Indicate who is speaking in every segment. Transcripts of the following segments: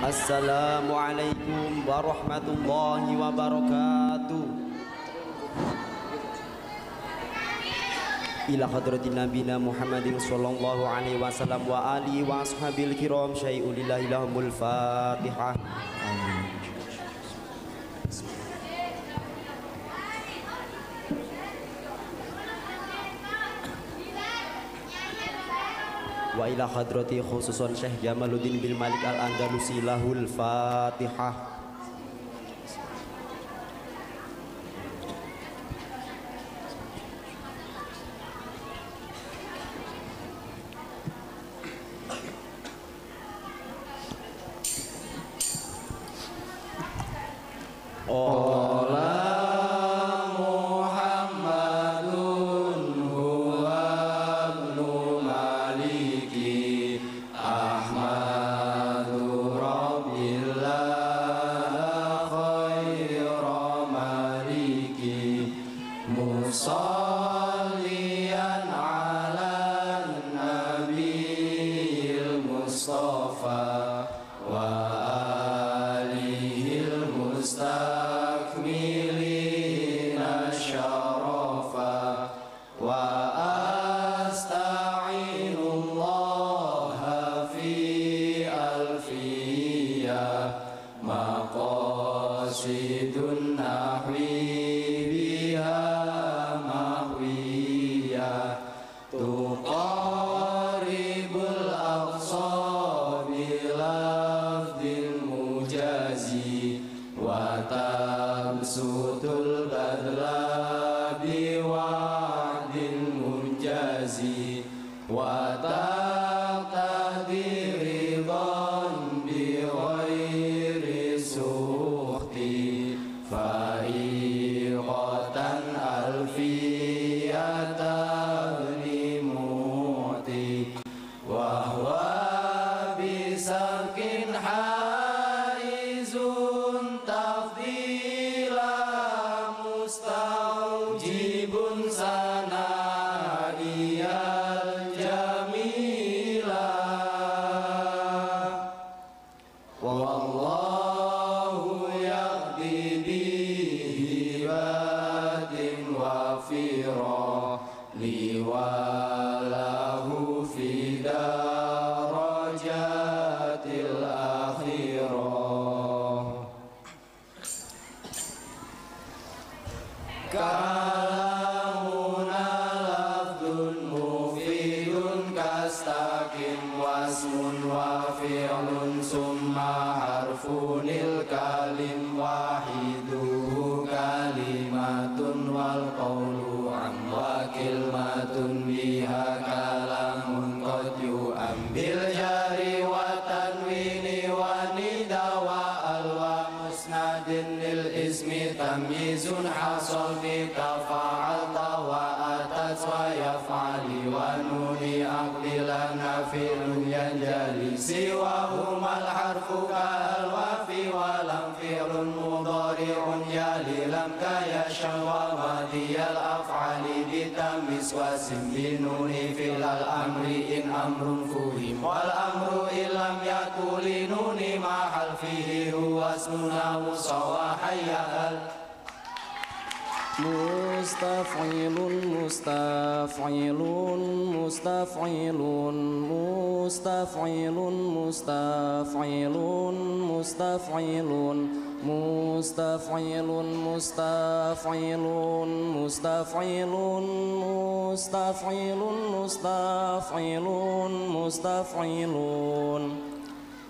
Speaker 1: Assalamualaikum warahmatullahi wabarakatuh. Ila hadratin nabina Muhammadin sallallahu alaihi wasallam wa alihi wa ashabil kiram syai'ul lillahi lahumul fatihah. Amin. Wa ila hadrati khususan Syekh Jamaluddin bil Malik al-Andalusi lahul fatihah.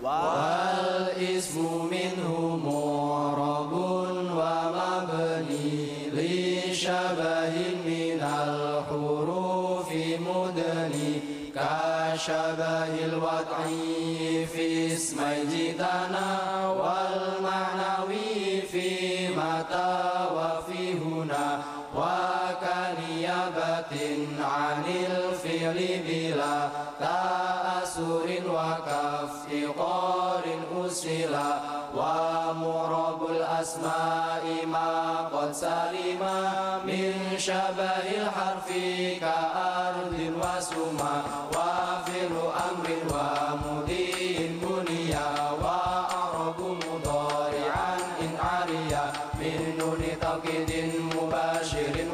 Speaker 2: wal ismu minhu murabun wa mabni li syabahin minal hurufi mudni ka syabahil wad'i fi ismai jitana wal ma'nawi fi mata wa fi huna wa kaniyabatin anil fi'li bila ta'asurin wa kaf'i qarin usila wa murabul asma'i ma qad salima min syabahil harfi ka ardin wa suma wa fi'lu amrin wa mudin bunya wa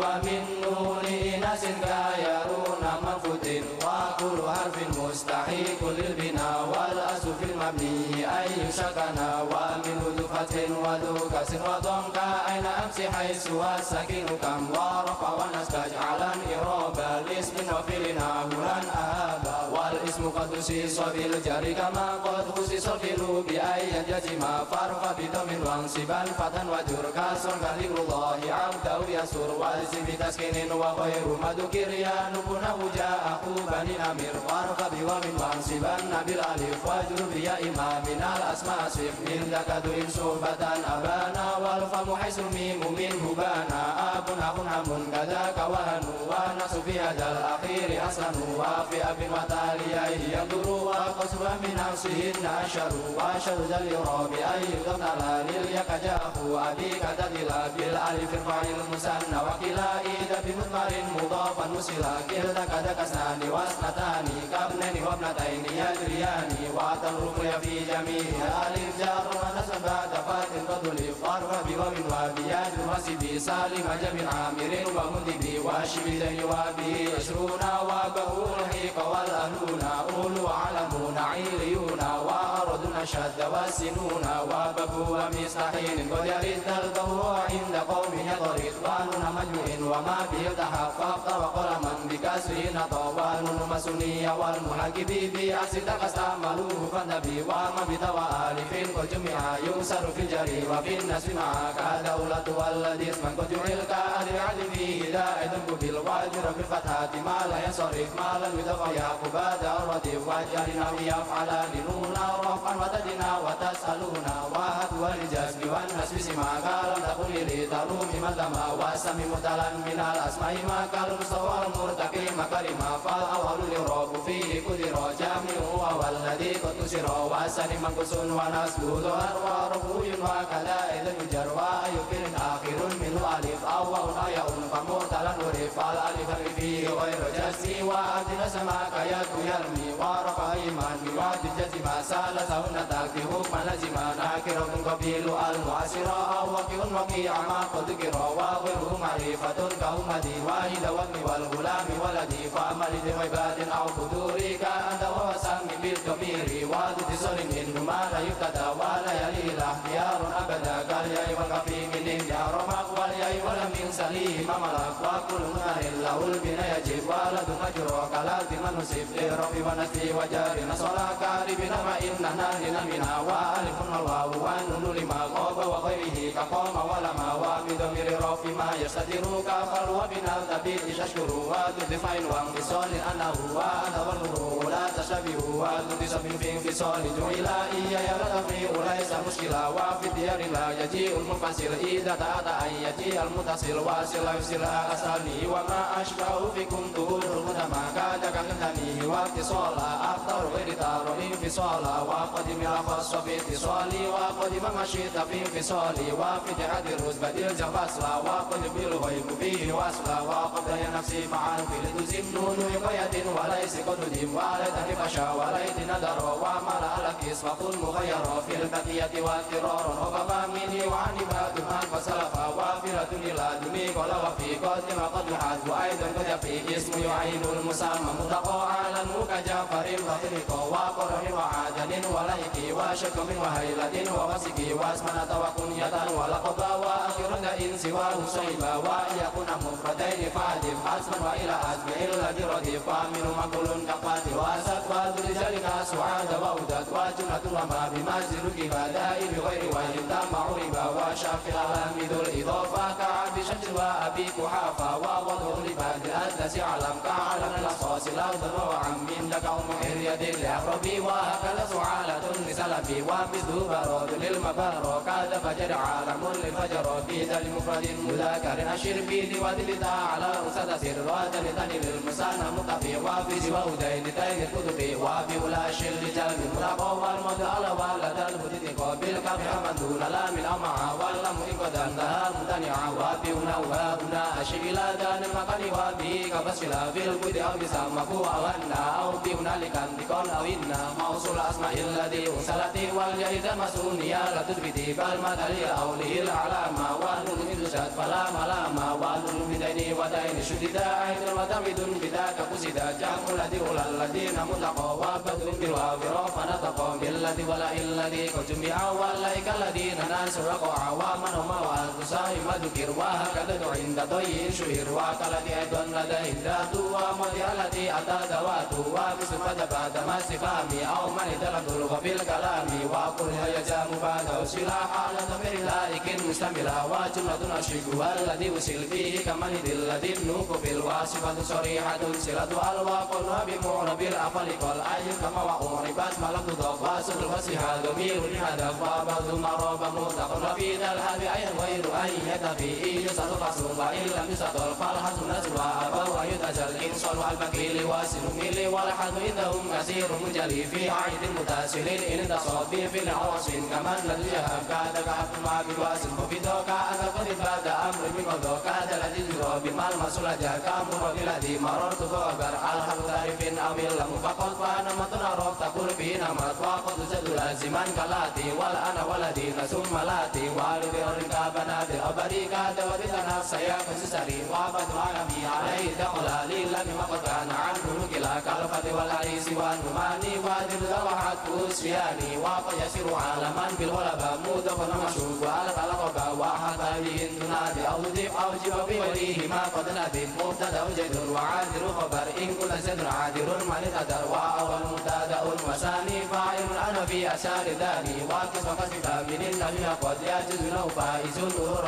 Speaker 2: ومن نون إناس كيرون منفوت وكل حرف مستحيل للبناء والأصل في المبني أي سكن ومن ذو فتح وذو كسر وضم كأين أمس حيث والسكين كم ورفع ونسب جعلا إعراب الاسم وفعلنا هلا أهابا والاسم قد خصص بالجر كما قد خصص الفعل بأي ينجزم فارفع بضم وانصبا فتى وجر كسر كذكر الله عبده يسر والاسم بتسكين وغير ما ذكر ينبنه جاء بني أمير وارفع بواو وانصبا بالألف وجر بياء ما من الأسماء صف من ذكر إن صحبة أبانا والفم حيث الميم منه بانا أب أخ عم كذاك وهن ونص في هذا الأخير حسن وفي أب وتاليه ينظر وقصر من نفسهن أشر وأشر ذا الإعراب أي ضمن لليك جاءه أبيك تدل بالألف ارفع المثنى وكلا إذا بمضمر مضافا مسلا كلتا كذاك اثنان واثنتان كابنين وابنتين يجريان وتنرف في جميع الألف جار ونسب بعد فات تضلف وارفع بواو وبياد وسبي سالم جميع عامر ومنذب واشب زين وابي عشرون وابه الحيق والأهلون أولو علمون عيليون وأرض شد والسنون وابه ومستحيل قد يرد القهوة عند قوم يضرب وانون مجموع وما به تحقق وقلما بكسر طوال مسنية والمحكب بعكس تستعملوه فالنبي وما بتوى ألف قد جمع يكسر في الجري وفي النسب مع كدولة والذي اسما قد جعل كأدر عدل فيه دائد بالواجر بالفتحة ما لا ينصرف ما لم يدفع يعقوب دارة واجرنا ويفعلان نونا رفعا وتدنا وتسألونا وهد والجسم والنسب سما كلم تقل لتروم ملما والسم متلا من الأسماء ما كالمستوى المرتقي مكرما فالأول للرب فيه قدر جامع والذي قد تسر والسن منقص ونسب ظهر ورفوع وكذا إذا يجر ويكر آخر منه ألف أو ياء فمرتلا ورف الألف فيه غير جسي وأدن سماك يد يرمي ورفع إيمان بوعد الجزم سالسهن تأتي حكما لزما ناكرة قبيل المعسرة أو وقيع ما قد ذكر وغيره معرفة كهمدي واحد وابن والغلام ولدي فأمل لعباد أو فدوري كأنت وسم بالضمير واتصل منه ما لا يبتدى ولا يلي الاختيار أبدا كالياء والكفي من انجار والياء ولم من سليم ملك وكل نار له البناء يجب ولد مجرى كالذي منصب لرب ونسب وجار نصلا كاربنا وإننا لنمنا وألف والواو والنون لما غاب وغيره كقام ولما وبضمير رف ما يستتر كفر وبنا التبيت تشكر وتدفع وانفصال أنه وأنت والنور لا تشبه وتدسب في انفصال جعل إياي التفريق ليس مشكلة وفي الديار لا يجيء المنفصل إذا تأتى أن يجيء المتصل واصل يفصل أسألني وما أشبه فيكم طول المتمى كادك خندني واتصالا أخطر غير تار انفصالا وقدم الخاص في اتصالي وقدم مشيت في انفصالي وفي جهاد الرتبة الجفصلا وقدم بالغيب فيه وصلا وقبل نفسي معا في لتزم نون وقية وليس قد ندم وليتني فشا وليت ندر وملا لك اسمق مغير في البقية واضطرار وبقى مني وعن بعد من فسلفا وافرة إلى دني قال وفي قدم قد يحاز وأيضا قد في اسم يعين المسمى متقى على كجعفر الخطيق وقرن وعدن وليك وشك من وهيلة ووسك واسمنة وكنية ولقب وآخر إن سواه صيبا وإن يكون مفردين فعدف حسبا وإلى أسبع الذي ردف من مقول كفات وأسد وذل ذلك سعاد وأودت وجنة وما بمجر كبداء بغير وإن تم عربا وشاف الألم ذو الإضافة كعب شمس وأبي كحافة ووضع لبعد الأسدس علم كعلم الأصاص الأرض وعم لك أم حرية لأقربي وهكذا سعالة لسلبي ومثل برود للمبارو كذا فجر عالم للفجر بيد المفرد مذاكر أشير بيد وذل على أسد سر وذل تني للمسانة مقفي وفي سوى دين تين القدر المتي وبأولى شل جلب ملاقى والمد على ولد المتي قابل كفها من دون لا من أمعا واللم إن قد انتهى ممتنعا وبأولى وهنا أشي إلى دان المكان وبه كبسلا في القد أو بسمه أو أن أو بأولى لكنتكون أو إن موصول أسماء الذي وصلت واليد مسونيا لا تثبتي كلمة لأوله العلامة والنون تشهد فلا ملامة والنون بدين ودين شددا عيد وتمد بذاك قصدا جمع الذي أولى الذين متقوا وبدل بالوافر فنتقوا بالذي ولا الذي كجمع والليك الذين ناسرقوا ومن هم والتصائم ذكر وهكذا عند طي شهر وكالذي أيضا لديه ذات ومضي الذي أتى ذواته وبصفة بعد ما استفهامي أو من تلقل في الكلام وقل يجام بعد سلاح على ضمير لائك مستملا وجملة أشرك والذي وصل فيه كمن الذي النوك بالواصفة صريحة سلة الواقل وبمعرب الأفل قال أي كما وأعربت ما لم تضاف واسد الفصيحة ضمير هدف وبعض مراب مطلق في ذا الهاب أي غير أن يتفي يسأل فصل وإن لم يسأل فالحسن نسوى أبا ويتجل إنصال والبكيل واسن ميل والحد إنهم كثير مجلي في عيد متاسل إن تصاب في العواص كمن الذي يهب كادك حق ما بالواسن وفي دوكا أنت قد بعد أمر من قدوك هذا الذي يجرى بما المسؤول جاك أمر الذي مررت فأبر على حق تعرف أو يلم فقط فأنا مطن عرف تقول في نمط وقد زد لازما كلاتي والأنا ولدي ثم لاتي والد ركابنا بالأبريك دوتنا سياق سسري وابد وعلمي عليه دخل لله مقد كان عنه نكلا كالفت والعريس والنماني وادر ذوحت كسياني وقد يسير عالما بالغلبة مودفن مشوق على الغلبة وحتى به تنادي أو تضيف أو جيب في وليه ما قد نادي مبتدأ جد وعادر خبر إن كل زد عادر من تدر وأول مبتدأ وثاني فاعل أنا في أسار داني وكسب كسب من النبي قد يجوز له فائز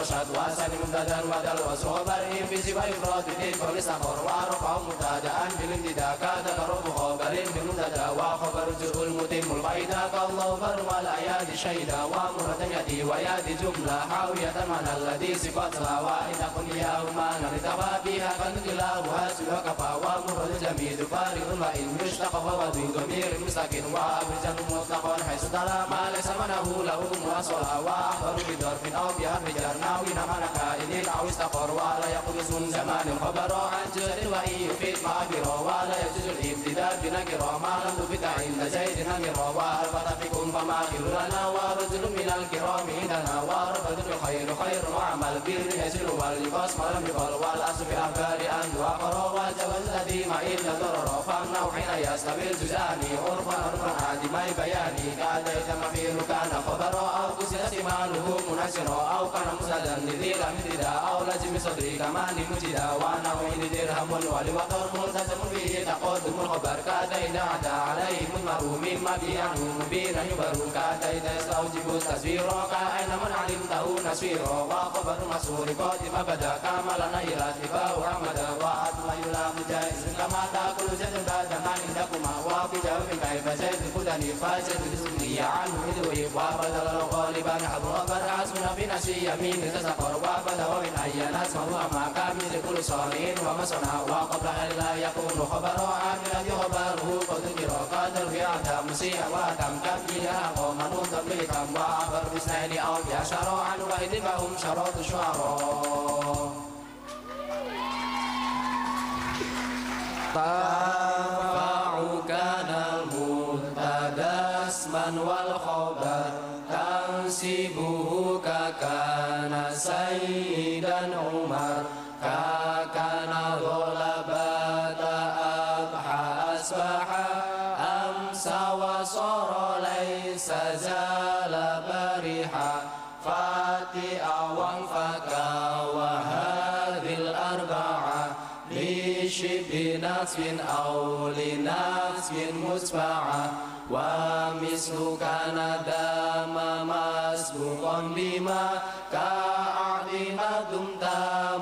Speaker 2: رشد وثاني مبتدأ ودل وصبر إن في سوى إفراد كل سفر ورفع مبتدأ بالامتداء كاد رب خبر بمبتدأ وخبر جزء المتم الفائدة كالله بر والأياد شيدا ومرة يدي ويد جملة حاوية من الذي صفتها وإن كن يوما نرتفع بها فنجلاها سوى كفى ومرة جميل فارغ وإن يشتق فوضي ضمير مستقيم وأبرز مطلق حيث ترى ما ليس منه له مواصلة وأخبر بظرف أو بحرف جر ناوي من كائن أو استقر ولا يقدس زمان خبر عن جر وإن يفيد معبر ولا يجوز الابتداء بنكر ما لم تفت عند زيد نمر وألفت فيكم فما خير لنا ورجل من الكرام عندنا ورفض الخير خير وعمل بر يسر واللباس ما لم يقل والأصل في أخبار أن وقر والجواز الذي ما إلا ضرر فامنع حين يستوي الجزان عرفا عادي ما بياني كاد يتمثيل كان خبر أو كسر استعماله منشر أو كان مسدا لذيل امتدا أو لازم صدري كمان مجدا ونوع درهم ولوقر ملتزم فيه تقدم الخبر كاد إذا عدا عليه مضمر مما بيعنه مبينا يبر كاد إذا يستوجب التصوير كأين من علمته نسوير وخبر مسؤول قادم أبدا كامل نيلات فهو عمدا وعدل يلام جائز كما تأكل زيت بعد ما عندكما وفي جوف كيف زيت خدني فازت بسني عنه مدوي وبدل غالبا حضر قد عزمنا بنسي يمين تسقر وبدا ومن أي ناس هو ما كامل كل صالين ومصنع وقبل أن لا يكون خبر عن الذي خبره قد ذكر قدر في عدم مسيح وتم كبيرا قوم نوضب بكم وعبر بسنين أو يشعر عن واحد فهم شروط الشعراء ترفع كان المبتدا اسما والخبر تنسبه ككان سيدا عمر ككان غلبت أضحى أصبح أمسى وصار ليس زال بريحا فاتئا وانفكا وهذه الأربعة لشبه نصب أو لنصب مسبعة ومثل كان دام مسبوقا بما كأعلم دمت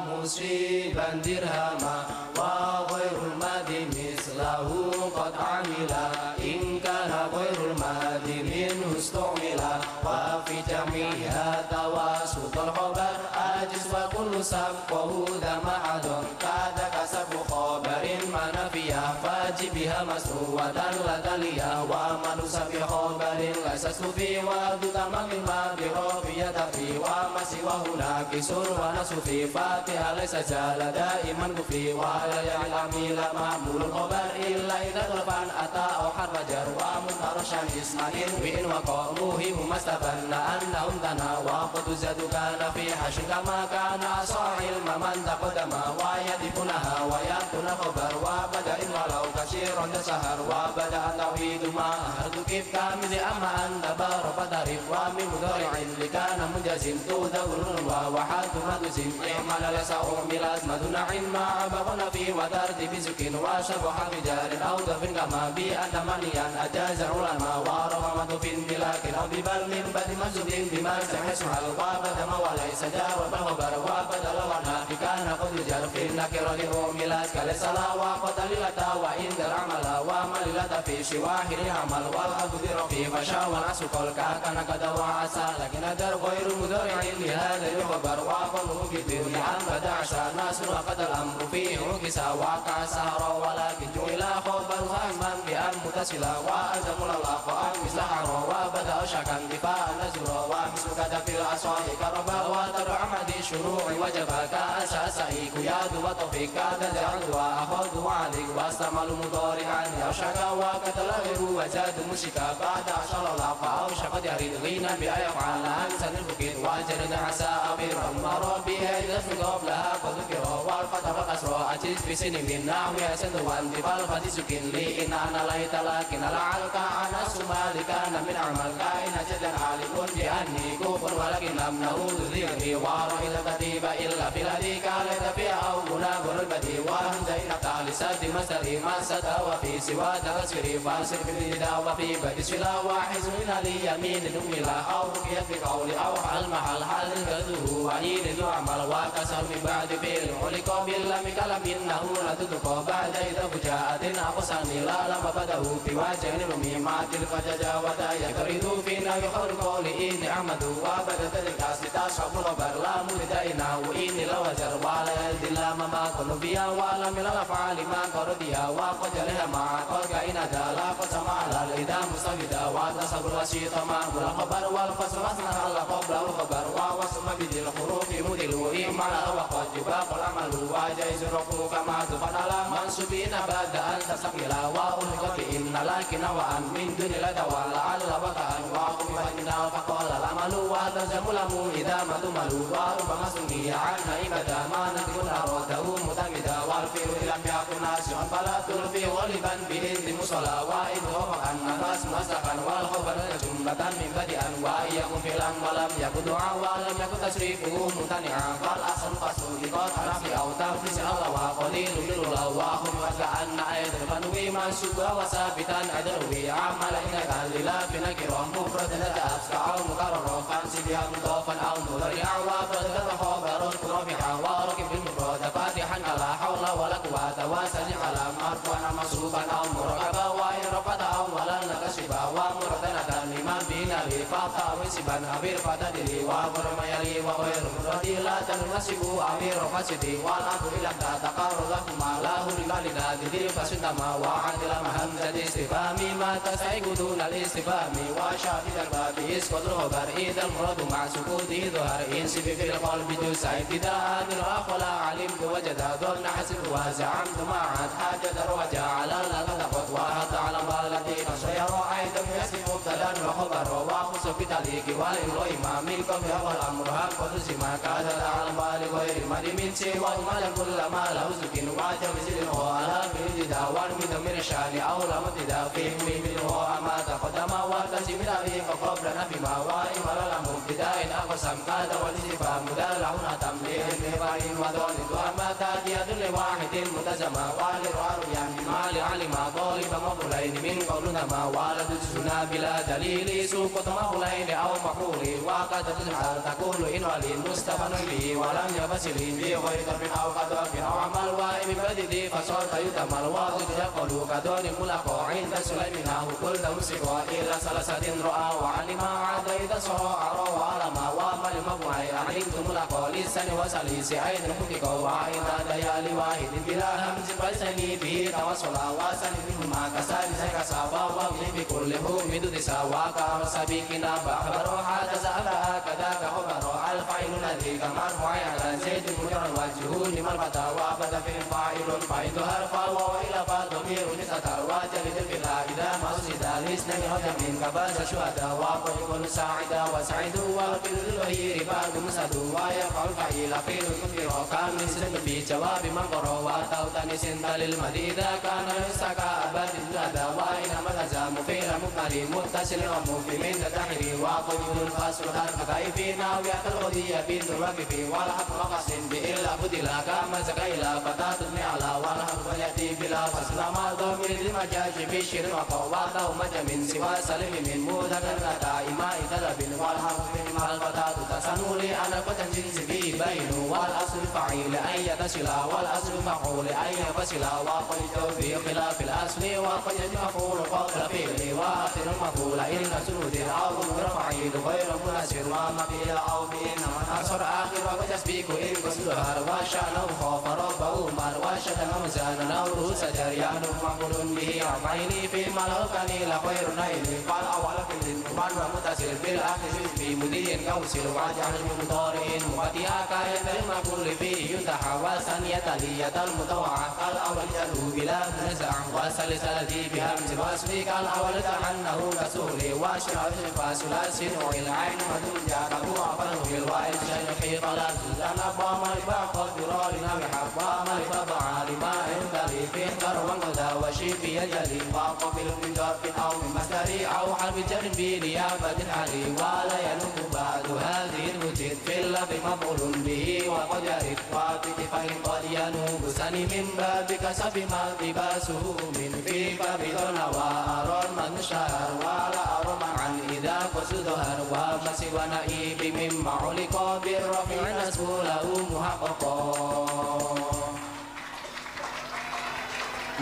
Speaker 2: مصيبا درهما وغير المادي مثله قد عمل إن كان غير المادي منه استعمل وفي جميعها تواسط الخبر أجز وكل سبقه ذا معد كاد كسب خبر ما نفيها فاجب بها masru wa dallata liya wa manusa bi khabarin lasastu fi wa tamamil ma bi rafiyata fi wa masiwa hunaki sur wa nasu fi fatiha laysa jala daiman kufi wa la ya'lamila ma'mulul khabar illa idza tulfan ata aw harrajar wa mutarashan ismail wa in wa qamuhi mumastabanna annahum tana wa qad zadu kana fi hashin kama kana sahil man taqaddama wa yadifunaha wa yatuna khabar wa bada'in walau kasirun sahar wa bada'a tauhidu ma hardu kif kamil amma anta barfa tarif wa min mudari'in likana mujazim tudawrun wa wahadu maduzim i'mal lasa'u milas maduna'in ma abaqna fi wa tarti bisukin wa shabaha bijarin aw dafin kama bi antamaniyan ajaza ulama wa rahmatu fin bilakin aw bibal min badi mazudin bima sahisu al-wa badama wa laysa jarwa bal khabar wa badala wa nafikana qad jar fin nakirati milas kala salawa qatalilata wa indal amala wa malilata fi shiwahiri amal wal abdi rafi fasha wal asqal ka kana kada wa asa lakin adar ghairu mudari'in li hadha al-khabar wa qawlu fi dunya bada asha nasr wa qad al-amru fi ukisa wa kasara walakin ju'ila khabar man bi an mutasila wa azamul al-aqa mislahara wa bada ashakan difa nazura wa misukada fil aswahi karaba wa tar'amadi shuru'i wajabaka asasai kuyadu wa tawfika tad'u wa akhadhu alik wa astamalu mudari'an yashaka wa katalahiru wa zadu musika ba'da ashalala fa awshaqad yarid ghina bi ayfa'ala ansan al-bukit wa jarada asa abir rabbi idha qabla qadukira wal fataba kasra ajiz fi sinin min nahwi asan wa antifal fadisukin li inna ana laita lakin al'alka ana sumalika min amalka in ajadan alimun bi anni kufur walakin lam na'udhu dhikri wa ra'ila katiba illa filadika laita fiha aw gunabul badi wa hamzaina talisati masari masata wa fi siwa tasfiri fasir fi nida wa fi badi sila wa hizmin ali yamin numila aw rukiyat fi qawli aw hal mahal hal gadu wa yin amal wa kasar min ba'di fil ulika bil lam kalam innahu la tudqa ba'da idha fujaatin aqsani la lam badahu fi wajhin rumimatil fajaja wa yakridu fi na yukhru qawli inni amadu wa badat al kasita sabul khabar la mudaina wa inni lawajar wa la dilama ma kunu biya wa lam la fa'ali ma qardiya wa qadalaha ma qad kaina dala fa sama la ida musabida wa tasabul wasita ma mul khabar wal fasmasna al qabla al khabar wa wasma bidil hurufi mudil wa imala wa qad jibaqal amalu wa jaizu rafu kama tufadala mansubina bada an tasqila wa ulqati inna lakina wa an min dunil tawalla alla wa kan wa qumina fa qala al amalu wa tazamulamu idha madumalu wa rubama sunniya anna ibada ma nakun aradahu mutamida wal fi'lu lam yakun nasihan fala tulfi ghaliban bi indi musalla wa idha an nafas masakan wal khabar jumlatan min badi an wa yakun filan wa lam yakun du'a wa lam yakun tasrifu mutani'a fal asal fasul liqat rafi aw taflis Allah wa qalilun lil wa hum wa anna ayatan fanwi mansuba wa sabitan adruwi amala inaka lila binakira mufradan asqa mukarrar fansi biha mudafan aw mudari'a wa fadlan khabarun rafi'a wa rakib bil mufrad fatihan la hawla wa la quwwata wa sani ala marfu'an masruban aw murakaba wa irfata aw wala nakashiba wa muradanatan liman bina li fata wa siban abir fata dili wa muramayali wa ghairu muradila tan nasibu amir fasidi wa la ila taqarru lakum lahu limalina dili fasintama wa adila mahamzati istifami ma tasaiqudun al istifami wa shadid al babi isqadru khabar idal muradu ma sukudi dhahar insi fil qalbi juz'ai tidak akhla alim wajada dhanna hasib wa za'am ma'at hajat wa ja'ala la taqat wa hatta ala balati sayara aidan yasib mubtadan wa khabar wa khusfi taliki wal imamil kam ya wal amruha qad sima kada ala bali ghairi madimin siwa mal kullama lahu zukin wa jamzil wa ala bi dawan min damir shani aw lam tidafi min wa ma taqaddama wa tasimira bi qabla nabi ma wa imala mubtida'in aqsam kada wal istifham mudalahun tamlih bi barin wa dal wa tadiyadul wahidin mutazama wa li raru yan mal alima talib maqulain min qawluna ma walad هنا بلا دليل سقط مفعولين أو مفعول وقد تجعل تقول إن ولي مستفن به ولم يفصل بغير ضرب أو قدر أو عمل وإن بدد فصرت يتمل وقد يقول كدون ملقى عند سليمان كل مسك إلى ثلاثة رأى وعلم عديد صراع وعلم ومن مبوعي علمت ملقى لسان وسليس أين المتق وعين ديال واحد بلا همز فلسني به توصل وسن منهما كسال كسابا وابن بكل هم دسا وكار سبيكنا بخبر حدث أبا كذاك خبر الفاعل الذي كمرفوع على زيد مجرد وجهه لمن فتى وبدا في الفاعل فإذ هرفا وإلى فالضمير لستر وجلد البلا إذا ما أسند الاثنين رجم كباس شهداء وقل ساعدا وسعيد والفيل الوهير بعد مسد ويقع الفعيل في الكفر وكان سن في جواب من قرأ وتوتني سند للمدي إذا كان يستكى أبد الجهد وإنما تزام في المقتر متصل ومفهم تحري وقل الفصل حرف كيف ناوية الغدية بنت الوقف والحق مقصد بإلا بدلا كما زكيلا فتاة على والحق يأتي بلا فصل ما ضمن المجاج في الشر وقواته مج من سوى سلم من مودك دائما طلب والحق من الفتاة تسنو لي أنا فتن جنس في بين والأصل فعيل أن يتصل والأصل فعول أن يفصل وقل في خلاف الأصل وقد مفعول قبل فعل وآخر المفعول إن سنود أو رفعيل غير مناسب ومقيل أو بإنما أصر آخر وتسبيك إن قصدها وشأنه خوف ربه مال وشأن مزان أو روس جريان مقبول به عفيني في ملوكني لخير نيل قال أول في الإنسان ومتصل بالآخر في مدين كوسل وجعل المضارين وقتها كاية المقبول فيه يتحول ثانية لية المتوعة قال أول جلو بلا نزع وسلسلتي بهمز واسمي قال أول عنه رسولي واشرع فاسلاس والعين مدون جاك أبو أفنه بالوائل شيخي قال سلطان أبوام الباق قدرالنا بحق وامل فبعال ما عندلي في اختر وانقضى وشيفي يجلي وقفل من ضرب أو من مصدري أو حرف جر بنيابة علي ولا ينوب بعد هذه الوجد في اللفظ مفعول به وقد يرد وبكفاء قد ينوب سني من باب كسب ما لباسه من في بابلون وأرى من شهر ولا أرى عن إذا قصدها وما سوى نائب مما علق بالرفع نسب له محققا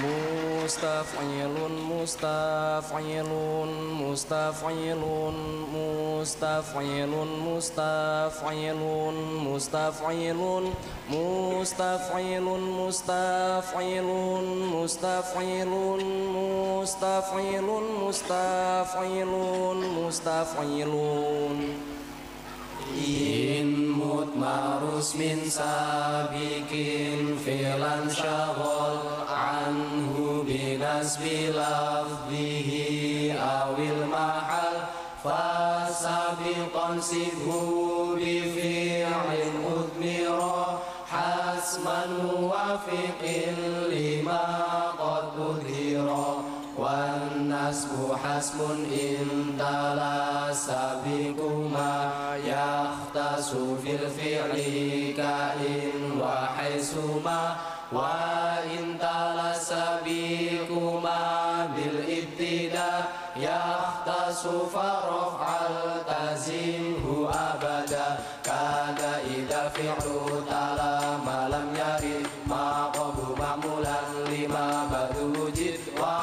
Speaker 3: mustaf'ilun mustaf'ilun mustaf'ilun mustaf'ilun mustaf'ilun mustaf'ilun mustaf'ilun mustaf'ilun mustaf'ilun mustaf'ilun mustaf'ilun mustaf'ilun
Speaker 2: in mutmarus min sabikin filan syagol anhu binasbi lafdihi awil mahal fasabiqan sibhu bifi'in udmira hasman muwafiqin lima qad budhira wan nasbu hasmun in talasabikuma yahtasu fil fi'li ka'in wa haisuma wa in talasabikuma bil ibtida yahtasu faraf al tazimhu abada kada idha fi'lu tala malam yarid ma qabu ma'mulan lima badu wujid wa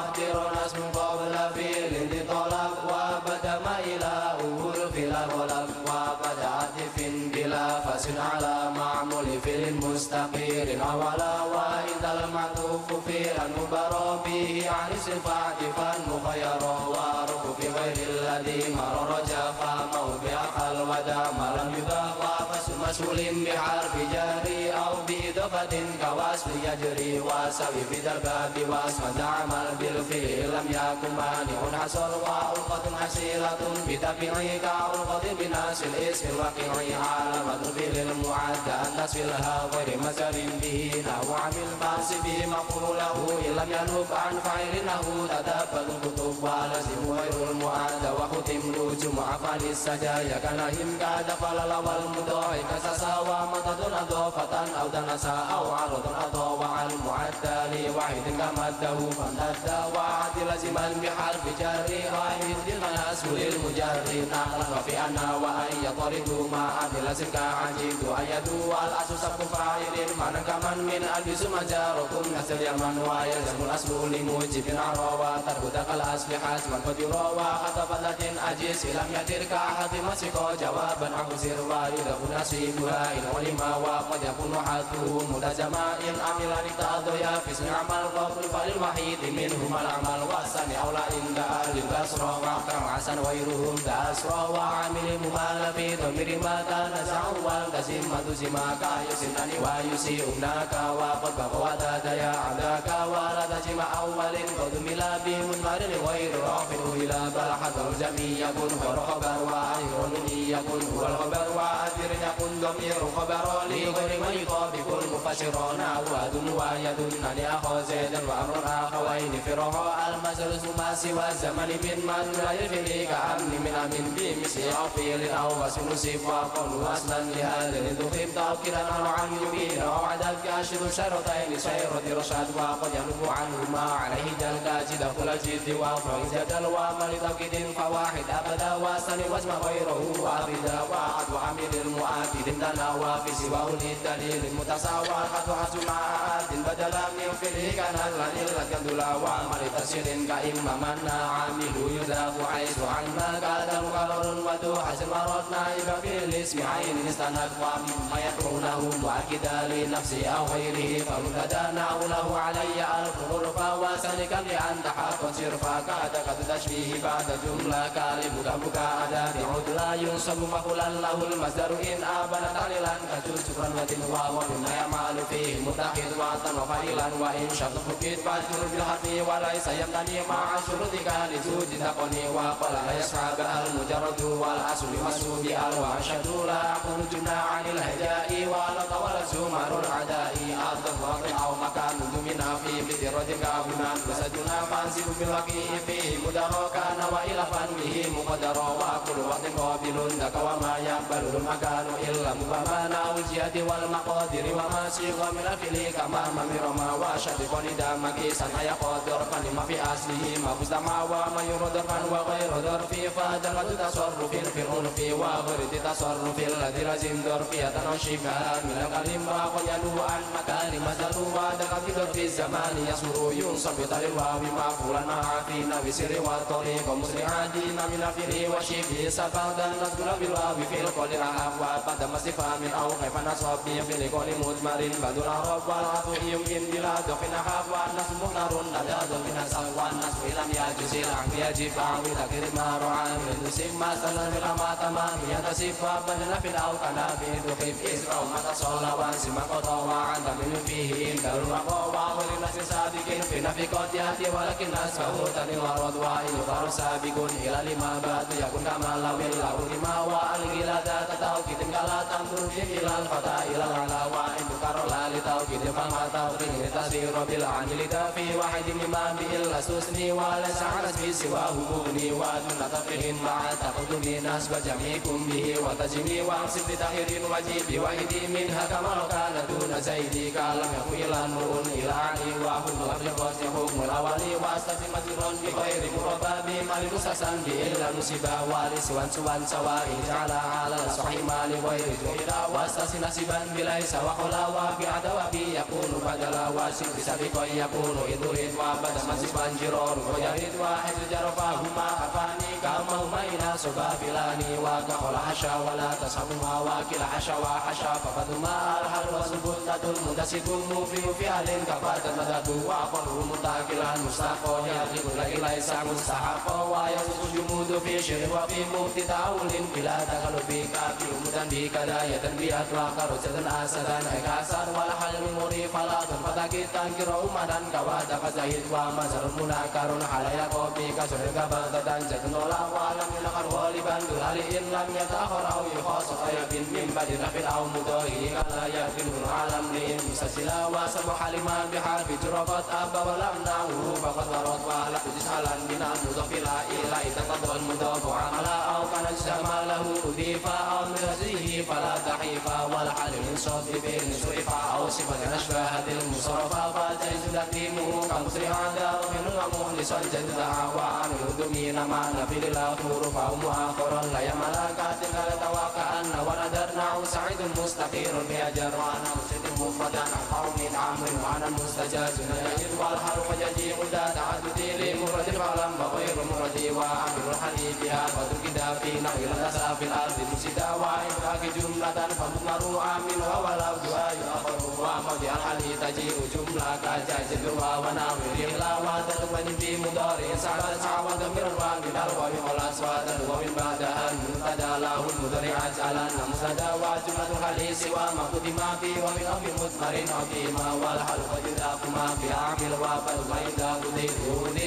Speaker 2: nasmu qabla fi'lin ditolak wa badama ila uhur fila golak wa pada atifin bila fasin ala ma'muli fi'lin mustaqirin awala wa intal ma'tufu fi'lan mubarabihi ani sifati fan mukhayyara wa ruku fi ghairil ladhi marara jafa mawbi'akal wada malam yubaqwa fasun masulin biharfi jari au bi'idafatin kawas liyajri wa sawi bidal babi wasma da'amal bil fi'il lam yakun mani'un hasar wa ulqatun hasilatun bitabi'i ka ulqatin binasil ismil waqi'i alamatun fi'il mu'adda an taswilha ghairi mazarin bihi nahu amil basibi maqlulahu illam yanub an fa'ilinahu tadabbalun kutub wa lazimu ghairul mu'adda wa khutim lujum afalis sajaya kana him kada falala wal mudai kasasawa matadun adofatan au danasa au aradun adawa al mu'addali wa واحد كمده فامتد وعد لازما بحرف جر واحد المناسب للمجر نقلا وفي أن وأن يطردوا ما عدل لازم كعجيب أيدوا والأصل سبق فاعل معنى كمن من ألبس مجاركم نسل يمن ويلزم الأصل لموجب عروة تربط الأصل حتما قد يروى خطبة أجيس لم يدرك أحد مسك جوابا أقصر ويدخل نصيبها إن ولما وقد يكون حده ملتزما إن عمل اقتضيا في اسم عمل قبل فللوحيد منهما العمل والثاني أولى عند أهل الكسر وأكرم حسن وغيرهم كأسرى وعامل ممال في ضمير ما تنزع والتزم تزما كيسنني ويسيئناك وقد بقوات ديا عندك ولا تجمع أول قد ملا بمنمر غير رافع إلى بل حذر الجميع يكون خير خبر وآخر مني يكون هو الخبر وآخر يكون ضمير خبر لغير من يطابق المفسرون أولاد ويدنني أخو زيدا وأمر أخوين فرها المثل ثم سوى الزمن من من لا يفني كأمن من أمن بمثل أو فيل أو وسن صف وقل أصلا لهذا لذخب تأكيدا عن يمين وعدد كاشد شرطين سيرة رشاد وقد ينب عنهما عليه جلد دخل الجد وفرق جدل ومن توكيد فواحد أبدا وسن واسم غيره وأبدا وعد وحمد المؤكد تناوى في سواه للدليل المتساوى قد حسن مع عاد بدلا من فيه كان الإلا كدلا وعمل تسير كإما من عامل يذاق حيث عما كاد مقرر ودو حسن مرضنا إذا في الاسم عين استند ومما يكرونه مؤكدا لنفسه أو غيره فمبتدأناه له علي ألف غرفة وسنكا لأن تحقق صرفا كاد قد تشبيه بعد جملة كالبك بكاء أداة عود لا ينصب مقولا له المصدر إن آبنا تعليلا كجل شكرا وتنوى ومما يعمل فيه متخذ وعطا وفعيلا وإن شرط فكيت فاجر بالحرف وليس يمتني مع شروطك لزوج تقني وقال يسحب المجرد والأصل مسؤول الواشد لا أقول جملة عن الهجاء ولا طول زمر العداء أرض أو مكان دمنا في بدرة كافنا وسجنا فانسب بالوكيء فيه مدركا وإلى فنه مقدر وكل وقت قابل لك وما يقبل المكان إلا مبهمنا والجهة والمقادر وما سيغ من الفيل كما ممرما وشد قلدا مكيسا يقدر فلما في أصله ما فستما وما يرد فن وغير ظرف فدرجة تصرف في العنف وغير تصرف الذي لازم ظرف يتنشفها من الكلم وقل ينوى عن مكان مزل ودك في ظرف الزمان يسر ينصب بطل الواو مفعولا مع فينا بسر والطريق مسرعا دين من الفيل وشبه سفادا نذكر بالواو في القول رهاب وقد مصفى من أو كيف نصب في القول مدمر بدر رب والعطو يمكن بلا دخل حاب والناس مهنر نداد من السوى والناس لم يجز العقل يجب عوي ذكر ما رعى من نسيب ما سلم لما تمام يتصف بدنا في الأوطان في دخيب إسراء ما تصلى وانسما قطع وعند من فيه إن دل وقوى ولناس سابقين في نفي قد يأتي ولكن نسبه تني ورد وإن يقر سابق إلى لما بعد يكون كما لو الله لما وألقي ذات توكيد كلا تنظر في إلى الفتى إلى العلا وإن يقر لا لتوكيد فما توكيد لتسير بالعمل في واحد مما بإلا سسني وليس على اسمي سواه مغني ودون تفرح مع تقدم نسب جميعكم به وتجمي وامسك بتحير وجيب واحد منها كما كان دون زيدي كلم يكون إلى نور إلى علي وأخذ وأبلغ حكم الأولي واستسم مجرون بغير مربى بمال مسسا بإلا نسبا ولسوان سوان سواء جعل على الصحيح مال غير جوهرا واستسم نسبا بليس وقلا وبعد وبي يكون بدلا وسب سبق يكون إذرد وبدا مسبا جرور ويرد واحد جرفاهما أفاني كما هما إلى سبا فلاني وكحل حشا ولا تسحبهما وكل حشا وحشا فقدما الحر وسبلة المدسكم في أهل كفات المدد وأقره متاكلا مستحقا يغلب لك ليس مستحقا ويسوس جمود في شر وفي موت تعول بلا تخلف كافي مدن بكداية بأطلاق رجل أسدا إكاسا ولا حل مري فلا تنفتك تنكر أمدا كواتا فزهد ومزر مناكر حليا قومي كسر كبادة جتنولا ولم ينخر غالبا دلال إن لم يتأخر أو يخاص طيب من بعد نفل أو مضاهي كلا يكن العالم لهم مسلسلا وسبح لما بحرف جربت أبا ولم نعوه فقد ورد وعلى جسالا من المضاف لا إلا إذا قضى المضاف عملا أو كان الجمع له أضيفا أو من هزيه فلا تحيفا والحال من صد بين صرفا أو صفة أشباهة المصرفة فالجيز تقديمه مسرعا داخل ومخلصا جد دعوان الهدومين ما نفي للأخور فهو مؤخر لا يملكات قال توكأن وندرنا سعيد مستقير بأجر وأنا مسجد مفردا قوم عمر وأنا المستجاز يجد والحرف يجي مدى تعددي لمفرد فلم بغير مفردي وعامل الحديث بها قدر كدا في نحو النسى في الأرض مفسدا وإنفاق جملة فمضمر عامل وولو دعاء يؤخر وموضع الحديث تجيء جملة كجاج الدروى وناوي رحلة وتتمني في مضارع سعبا سعبا ضمير الواقع الواو والأصوات الواو بعدها المبتدا له المضارع جعلنا مبتدا وجملة الحديث وما قدم في ومن أمر مثمر عظيما والحلق يضاف ما في عامل وفل وإذا قدر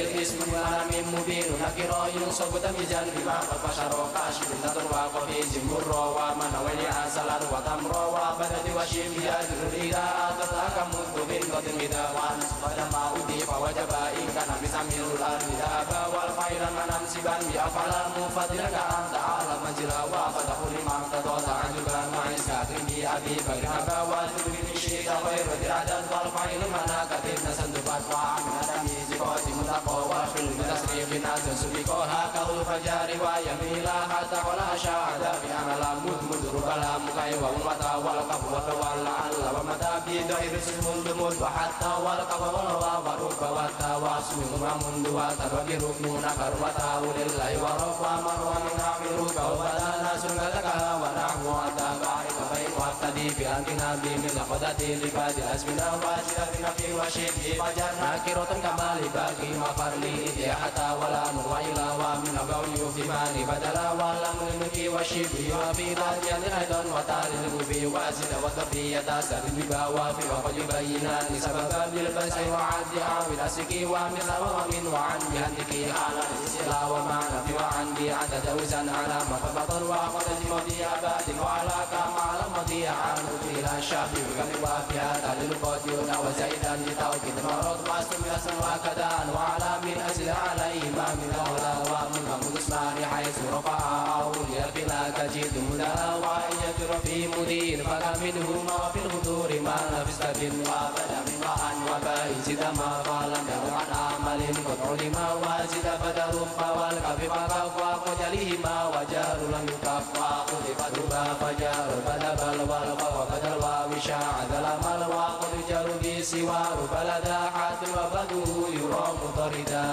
Speaker 2: الاسم والأمر مبين نكر ينصب تميزا بما قد بشر كاشف تطر وفي جمر ومن ولي أسلر وتمر وبلد وشيم يجر إذا أتتاك مذبين قد المدى ونصف ما أضيف وجب إن كان بسمير الأرض دابا والخير منمسبا بأفعال المفضل كأنت على مجرى وفتح لما اقتضى تعجبا مع إسكاتر بأبي بكر أبا والجب بالشيك غير درعدد والخير مناكة نسندبت وعمل تمييز قاسم تقوى وخلق تسريف نازل سبقوها كغل فجار ويميلا حتى ولا شاهد بأمل مدمد ربلا مكي ومتى والقف واللعل ومتى بدعير سلم الدمود وحتى والقف والروا ورب وتا واسم ومنذ وتربي ركنون كرمتا ولله ورب ومروا من عمل كوبتا ناس لك ونحو أتى بارك بين واقتدي بأنتنا بمن لقدتي لباد الأسمنا واجدتنا في وشبه فجرنا كيروتا كمالي باقي مفرلي حتى ولا نروى إلى ومن قول يفهماني بدلا ولا ملك وشبه وفي ذات أيضا وتالي المبي واسد وتفرية سر ببوافي وقد يبينان سببا بالبس وعد عاوي الأسكي ومن ومن وعن بهندك على الإسلا ومعنى في وعن بعد جوزا على مخبطا وقد المضي أباد وعلى كما على مضي عن إلى الشافي وقد وافيها تالي القديون وزيدا لتوكيد مرض واسم يسن وكذا وعلى من أزل عليه ما من أولى ومن أمود اسماني حيث رفع أولي الفلا تجد مدى وإن يجر في مدين فكمنهما وفي الهدور ما نفست بالوابد من وعن وبائز ما قال عن عمل قد علم وازد بدر فوالكف فكف وقجلهما وجار لم يكف وقذف ذبا فجار بدبل والقف بدل ووشاع ذلم الوقت جر بسوار بلدا حات وبدو يرى مطردا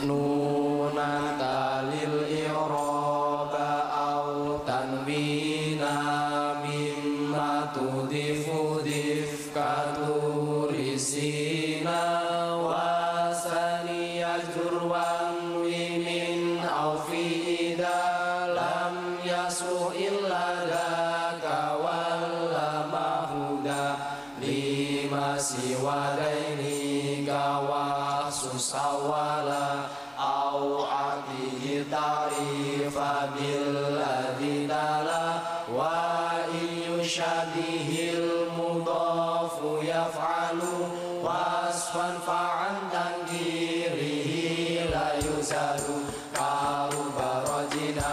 Speaker 2: نونا تالil i'raba au tanwina mimma tudifu difkaturisina wasani yajur wanwi min au fi lam yasluh illa daka walla mahuda lima siwadaini gawa susawala au atihi tarifa billadhi dala wa iyushadihil mudafu yaf'alu wasfan fa'an tangkirihi la yusalu karuba rajina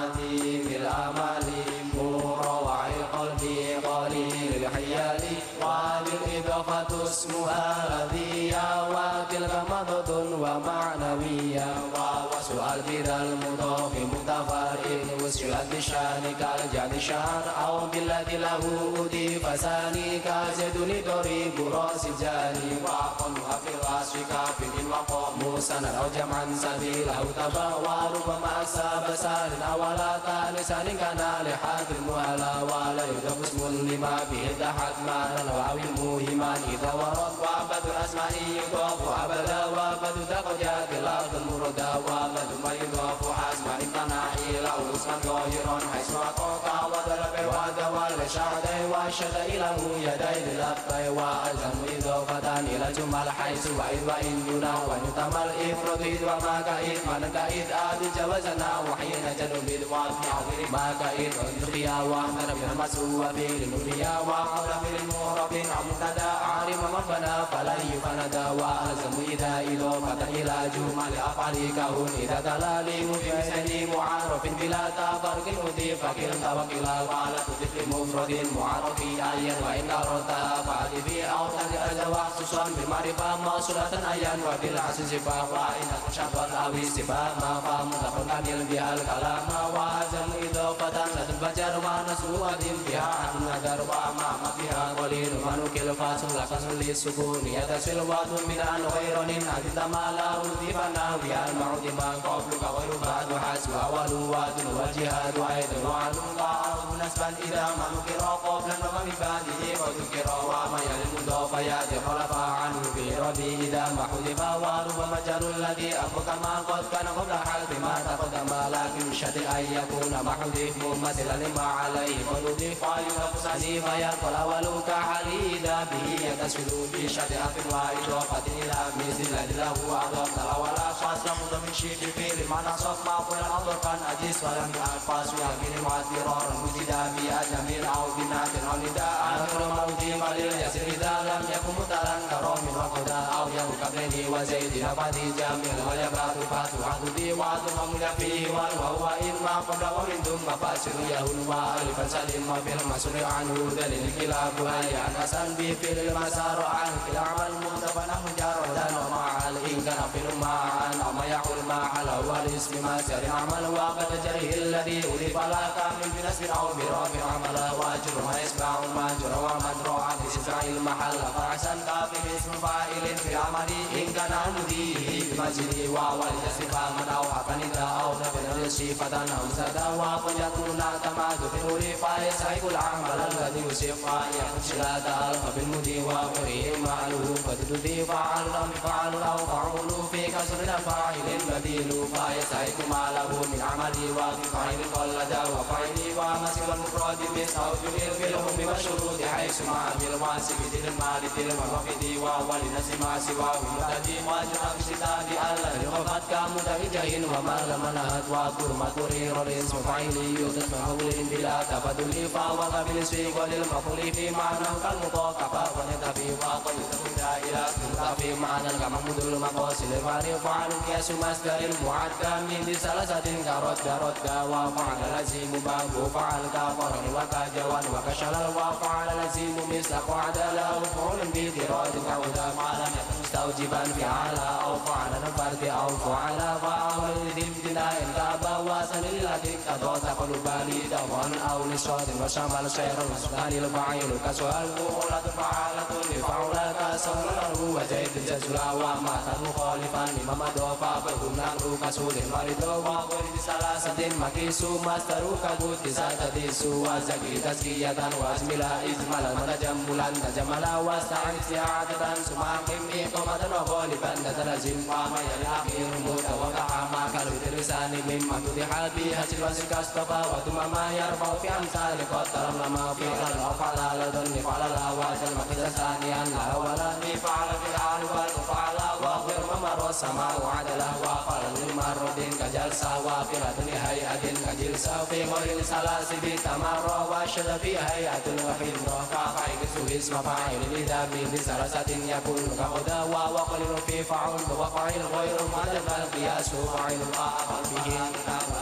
Speaker 2: atimil amali murawa'il qalbi qalil hiyali walil idafatu ismuha ladhiya wa tilka madadun wa ma'nawiyya wa su'al bidal mudafi mutafarin وسعت بشانك الجعد شهر أو بالذي له أدي فساني كازدني طريق راس الجاني وأقلها في الغاسك في الوقام موسنا أو جمعا سبيله تبا وربما أكسب سال أولا لسان كان لحاد المهلا ولا يدف اسم لما به اتحد معنى الواو المهمان إذا ورد وعبد الأسماء يضاف أبدا وعبد تقجات الأرض المردا وعبد ما يضاف حسب امتنع إلى اسما ظاهرا حيث أقوك وضرب الوعد والشعد وشد إله يدي للأبطي وألزم إضافة إلى جمل حيث وإذ وإن ينا ونتم الإفراد إذ وما كإذ من كإذ آد جوزنا وحين جنوب الوعد معظم ما كإذ ونخيا وأحمر من المسوى في لنبيا وعمر في المغرب عمتدا عارم مبنى فلن يفندا وألزم إذا إضافة إلى جمل أفعال كهون إذا دلالي في سني معارف بلا تفرق المضيف كل توكل وعلى تضيف المفرد مفرد معرف أيا وإن أردت فأتي في أوتاد الأجواء خصوصا بالمعرفة موصولة أيا وبالعكس صفة وإن تشبه أو صفة ما فهم كامل بها الكلام وأزم إضافة لتنفجر ونسوة بها النذر وما فيها قليل ونكل فاصل لقصر للسكون يتصل واد من أن غير أنت ما لا أضيفنا بها المعود ما قبلك غير بعد حسب أول واد وجهاد أيضا وعلم وعرض نسبا إذا ما نكر قبلا ومن بعده وذكر وما يلي المضاف يأتي خلف عنه في ربي إذا ما حذف ورب مجال الذي أبقى ما قد كان قبل حذف ما تقدم لكن شرط أن يكون محذوف ممثلا لما عليه قد أضيف ويلف صحيح فيقول أول كحالي إذا به يتصل في شرط حرف وإضافة إلى مثل الذي له أضاف ولا خاص مضم شيء في المعنى صف معقول الأمر كان أجيس ولم يألفاس يمين معذرار وجد بأجميل أو بنات أو نداء آخر موتي قليل يسير إذا لم يكن متلا كرام وقدا أو يوم قبلني وزيد نفذي جميل ويبات فاتو عددي وعد ممل فيه وهو إما قبل ومن ثم فاسر يهون وألفا سلم وفي المسر عنه دليل كلاب هيا نسل بفعل المسار عنه كلا عمل مختفى نحن جاردا ومع إن كان في المعان أو ما يحول ما حل هو الاسم ما سر عمل وقد جره الذي أضيف لا كامل بنسب أو برافع عمل واجر ما يسمع الماجر ومدروع في سسرع المحل فعسن كافر اسم فاعل في عمل إن كان مديه بمجره وأول جسفا من أو حفندا أو نفر الشيفة أو سدا وقد يكون تماد في نور فيسعيك العمل الذي يصف يخشى لا تألف بالمدي وقرئ معلوه فتدي فعل فعل أو فعل في كسر فاعل بديل فيسعيك ما له من عملي وفي فاعل قلد وفاعل ومسك المفرد بسوج الفيلم بمشروط حيث مع بالواسف دل المال دل وفدي وأول نسمع سواه مددي واجر اشتداد الذي قد كمدهجين وما لم نهت وكرمة رير الاسم فاعلي تسمى مولد بلا تبدل فهو قبل سيق للمقول في معنى كالمطاقف ونتفي وقل إلى في معنى كمحمود المقاصد فارغ فعل كيس مصدر المعدى من ثلاثة كرد وفعل لزيم باب وفعل كفر وكجوان وكشلل وفعل لزيم مثل قعد له فعل بإضراد كودا معلم مستوجبا فعل أو فعل نفرد أو فعل فعل لذمتنا إن كاب واسن الذي كدوت قلوبالي دوان أو لصوت وشمل سير المسلان الفاعل كسؤال فعلة فعلة لفعل كسر وزيد الجزلا وما مخالفا لما مضافا فهم نقل كسود مريض وقرد ثلاثة مكيسو مستر كبوت ساتديسو وزكي تزكية وازملا إزمالا متجملا تجملا واستعن سعادة سماكم إقامة وغالبا تتلزم وما يلاخير متوقع ما كالو ترسان مما تدح بها سلوس كاستفا وثم ما يرفع في أمثال قد ترم لما في الأفعال لدن فعل واجل مقيس ثانيا لا ولا فعل في العال والمفعل وغير ممر السماء وعدله وقال للمرد كجلسة وفرة هيئة كجلسة في غير سلاسل تمر وشد في هيئة الوحيد كفعل اسم فاعل لذا بثلاثة يكون كهدى وقلل في فعل وفعل غير مدى القياس فاعل وأقل به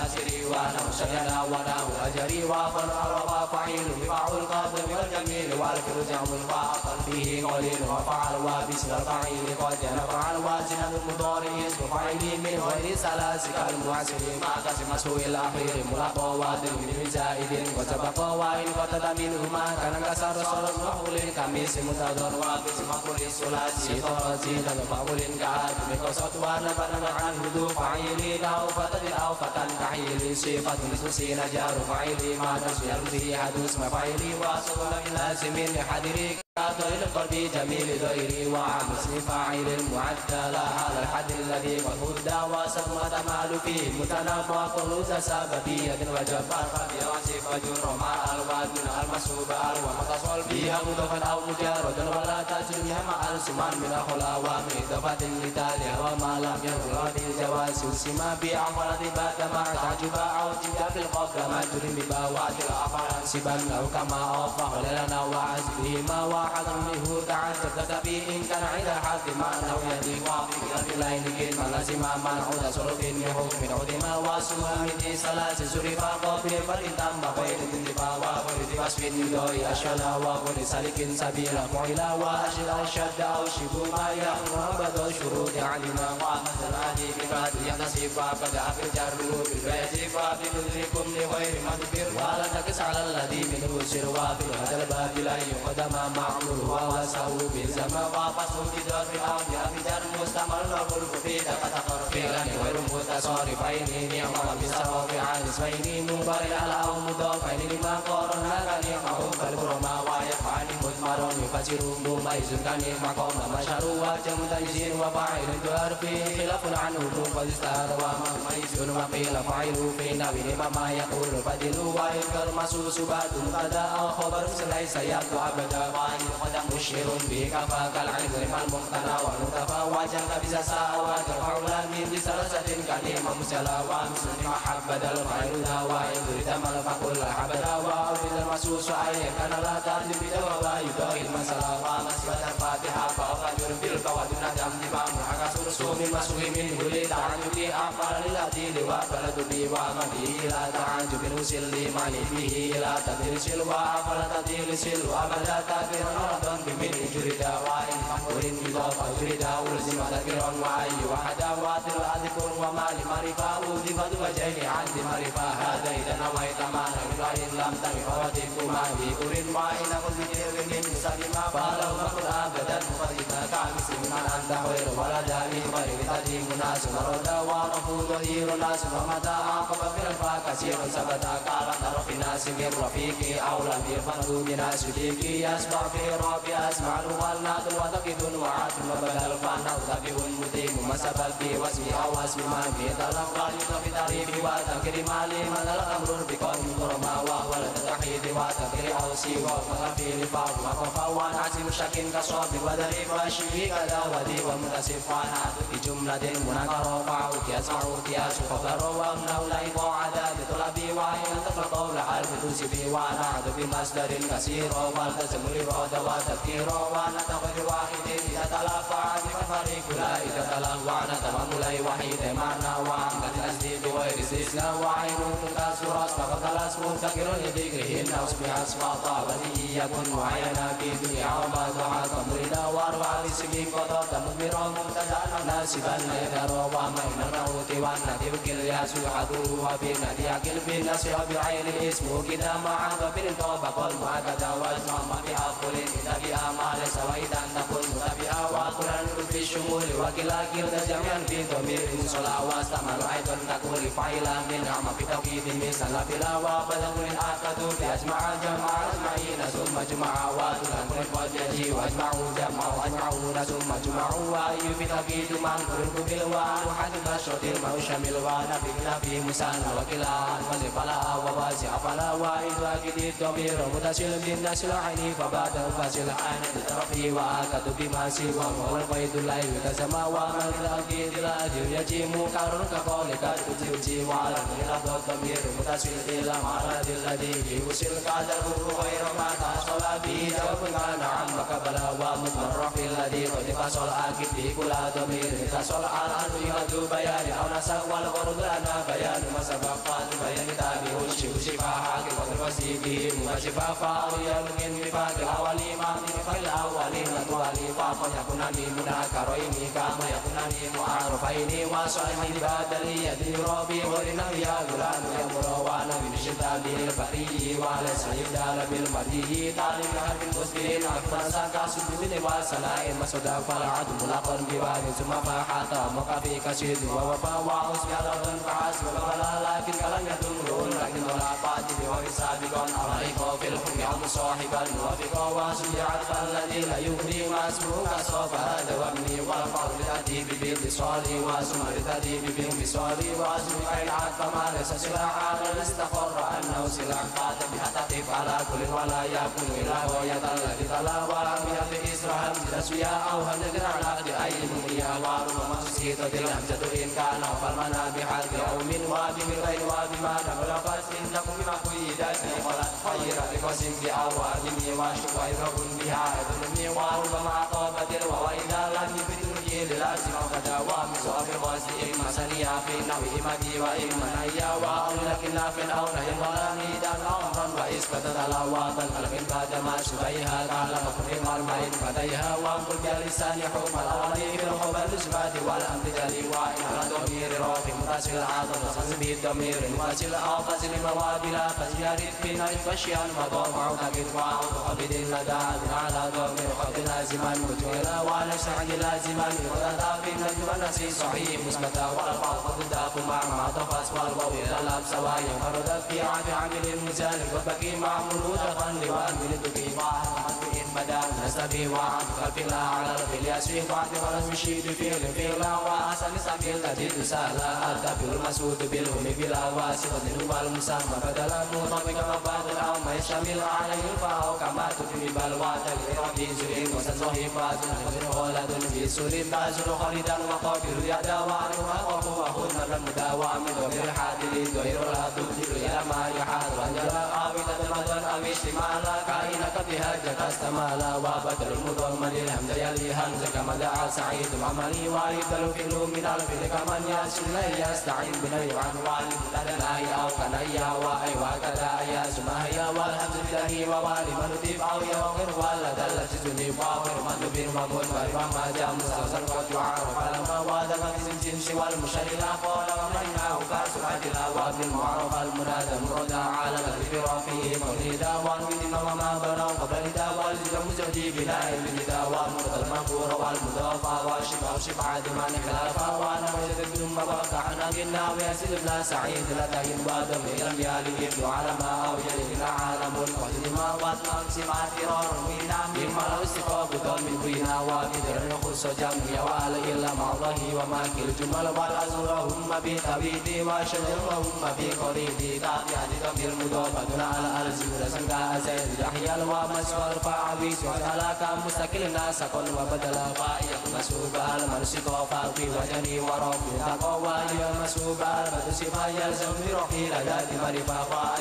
Speaker 2: وأسري ونوشينا وناه أجري وفنار وفعل بفعل قبل والجميل والفرجع وأقل به قليل وفعل وبسم الفاعل قد نفعل وزن المضارع اسم فاعل من غير ثلاث كالمعسر ما قسم سوء الأخير ملقى وادل من زائد وسبق وإن قتل منهما كان كسر صلى مقبول كميس متضر وقسم كل الثلاثي طرزيدا فقول كعاد بقصد ونبنا عن هدو فاعل أو فتد أو فتن كحيل صفة سسين جار فاعل ما تسير به حدوث مفاعل وصل من لازم لحدري كاثر القلب جميل غيري وعن اسم فاعل معدل على الحد الذي قد هدى وسمى تمال فيه متنبى قلوز سببية وجبار خبير وصفة جرما الوادن المسوب ومتصل بها مضافا أو مجرد ولا تجرمها مع السمان من أخلا ومن إضافة لتالي وما لم ينظر في الجواز سما بأعمال بعد ما تعجب أو تجد في القبر ما ترم ببوات الأفعال سبا أو كما أوفق لنا وعزبهما واحد منه تعجب تبي إن كان عند حد ما لو يدي وافق في الليل كلمة لازمة منعود سلوك من حكم عدم وسوى من سلاس سرفا قبل فتنتم بين الانتفاع وقل وصف يدوي أشلا وقل سالك سبيل فعلا وأشد أشد أو شبه ما يأمر بدو شروط علما ومثل هذه بفات يحتسب فبدأ في الجر بالبيت فبنذركم لغير مدبر ولا تقس على الذي منه سر وفي هذا الباب لا يقدم معمول ووسعه بالزمى وفصل في دار أو في جر مستمر والخلق في تقطر فعلا غير متصارفين نعم بالصواب عن اسمين مبارك على أو مضافين لما قارنا كنعمه فالبرما ويفعل مدمر يفسر مميز كنعمة قوم مشهر وجم تنزيل وفاعل تعرف خلاف عنه قد استهر ومميز وقيل فاعل في نوين ما يقول البدل ويذكر مسوس بعد مبتدا أو خبر ليس يبدو أبدا وعن قدم مشير به كفاك العلم المقتنى والمتفى وجهك بسساء وترفع من بسلسة كلمة مسلا ومسلم محبة الخير دواء تمل فقل حبدا وأرد المسوس أي كان لا تأتي بدوا يدعي المسلا ومسبة الفاتحة فأفجر بالقوى دون دمدبا محكى سرسوم المسوي منه لتعجب أعفر للأدين وبلد بي ومدي لا تعجب نسل مالي به لا تدرسل وأعفر تدرسل وأبدا تكبر مرضا بمن جردا وإن مقر بضافة جردا ولزم تكبر وأي وحدا واتر أذكر وما لمعرفة أوذفت وجهي عند معرفة هذا إذا نويت معنا إن لم تنف وتكما بكر وإن كل ذكر من سلمة فلو فقل أبدا مقدمة كمسلم من أنت خير ولد من غير تدين ناس مردا ورفض ظهير ناس ومتى عاقب في الفا كثير ثبت قال طرف ناس من رفيقي أولى بفرد بناس ديكي يسمع في ربي أسمع والناد وتقد وعاد وبدل فناد تبي مديم مسبب في واسمي أو اسم ما في تلقى في تعريف وتكريم علي من الأمر بكون كرما وهو التحيد وتكريم أو سوى وفي لفاق وقفا ونعزم شك كصوب ودري فاشي كذا ودي ومتصف ونعد في جملة منكر وفعوك يسمع كياس خبر وأمنه لا يقع عذاب طلبي وإن تفرق قول حرف تنسبي ونعد بمصدر كثير والتزم الإراد والتفكير ونتخذ واحد إذا تلفع بفريق لا إذا تلوى نتمم لي وحيد معنى وعن الأسديد غير استثناء وعين تكسر أسمى فقل اسم تكر لذكره النصب أسمى طاب لي يكن وعينا في دنيا وما دعاك مرنا وارفع باسمي قطعت مدمرا ممتدا ناسبا ليذر ومين الروت والندب كل يسوع عدو وبين يأكل بالنسر بعين الاسم كذا مع قبل الطوبة المعقدة واجمع ما بها قل إذا بها ما ليس وإذا تقول متبعا وقرآن في الشمول وكلا كلا جميعا في ضمير صلاة واستعمل أيضا تقول فعلا من نعم في توكيد مثل بلا وبدأ من أكد لأجمع جمع أجمعين ثم جمع وتلان والفجر واجمعوا جمعوا أجمعون ثم جمعوا وأي في توكيد من قرب بالوان وحد الشرط المعو شمل ونبينا في مسان وكلا وزفلا وواسع فلا وإذ أكد الضمير متصل بالنسل عيني فبعد فاصل عين الطرفي وأكد بما سوى وهو القيد لا يتسمى ومن الأكيد لا يجيم كارون كقولك تجيب وعلى الأرض الضمير متصل إلى مراد الذي يوصل قدر غير ما تصل به جواب كان عمك بلا ومضمر في الذي قد فصل أكيد به كل ضمير تصل على أن يهدو بيان أو نسق والغرض لنا بيان ما سبق بيان تابع الشفاء حاكم والوسيبه مكشفا فأولياء من وفاق الأولي ما من وفاق الأولين الأولي فقد يكون من مناكرين كما يكون من معارفين وصالحين بدلي يدي ربي ورنا يا غلام يمر وانا من شدة بالبري وليس يبدال بالمري تعلم حرف المسلمين أكبر ساكا سجود وسلاء مسودا فالعد ملاقا ببار ثم فحات مقافي كشيد ووفا وعصب على ظن فعاس ولا لكن كلام يدمرون لكن ولا فاتي بوحي سابقا عليك في الحكم عن صاحبا موافق وسجعت فالذي لا يغني ما اسمه كصوف هذا وابني والفضل الأديب باتصال واسم الأديب بانفصال واسم عين فما ليس سلاحا استقر أنه سلاح فات بحتف على كل ولا يكون إلا غاية الذي تلا بها في إسرها التسوية أو همزة على أي ممية وربما تسكت الهمزة إن كان فالمنى بحرف أو من وبغير وبما نقل قسم لكم بما قيدت قلت خير بقسم بأوادم وشكوى رب بها ظلمي وربما طابت الواو إذا لم يفتني للازم فتاوى من صواب القصد إما سنيا في النحو إمتي وإما نيا وأو لكن لا في أو نهي ظلمي دان أمرا وإثبت تلاوة الخلق بعد ما شبيها قال مفرم المعين فتيها وانقل بلسان حكم الأولي في الخبر الإثبات والأمر جلي وإن على ضمير رافع متصل العاطف وصل به الضمير المواصل أو فصل المواد لا فزيارة في نعيش فشيا مضاف عودك وعود قبض لدى على ضمير قبل لازما مجولا وليس عن لازما ولا في النجم النسي صحيح مثبتا والفاظ ضداف مع ما تفاس والواو يتلاب سوايا فردت في عاد عامل المزال والبكي معمول دخل وأنزل الدكي وإن بدا نستبي وعن خلفنا على الفيلياس في بعد ولم يشيد في الفيلا وأحسن سبيل الذي تسالا الدبر المسعود بالهم بلا واسطة والمسمى بدل المطابق مبادر أو ما يشتمل عليه الفاء كما تدري بالوات الإرادي زرين وسنصحي فازل ولد في سوري بازل خالدا وقابل يدا وعنها وهو من المداوم ضمير حادل ضمير لا تبدل إلى ما يحال وانجلا عابدا مدن أو اشتمالا كائنك بها جتستمالا وبدل المضمن الحمد يلي همزة كما دعا سعيد عملي ويبدل في من الفيل كمن يسل يستعين بني عن والد لدناي أو كنيا وأي وكذا يا سماهيا والحمد لله ووالي من تيب أو يوغر ولد الجزني وغير من تبين ومن فرما ما جاء مستوصل قد يعرف فلما وادم في الجنس والمشري لا قول ومنعه كسرعة الأواب المعرف المنادى مردا على الغرب فيه مولدا والمدين وما بنوا قبل الدا والجد مزهدي بلا البدا والمرد المنقور والمضافى والشفاء وشفاعة من خلافا وانا وجد ابن مبقعنا قلنا ويسد لا سعيد لا تهين وادم لم يالي ابن على ما أو يلينا عالم القدر ما واطلق سمع فرار وينا مما لو استفاق ضم وينا وبدر نخص جميع وعلى إلا مع الله وما كل جمل والأزر هم بتبيدي وشجر هم بقريدي تابعة ضمير مضافة على الزور سنقا أزيد يحيى ومسوار فعبيس وعلاك مستقل الناس كل وبدل فائق مسوب المرسك وفاقي وجني ورفي تقوى يا مسوب المدسفا يلزم برفي لداد مرفا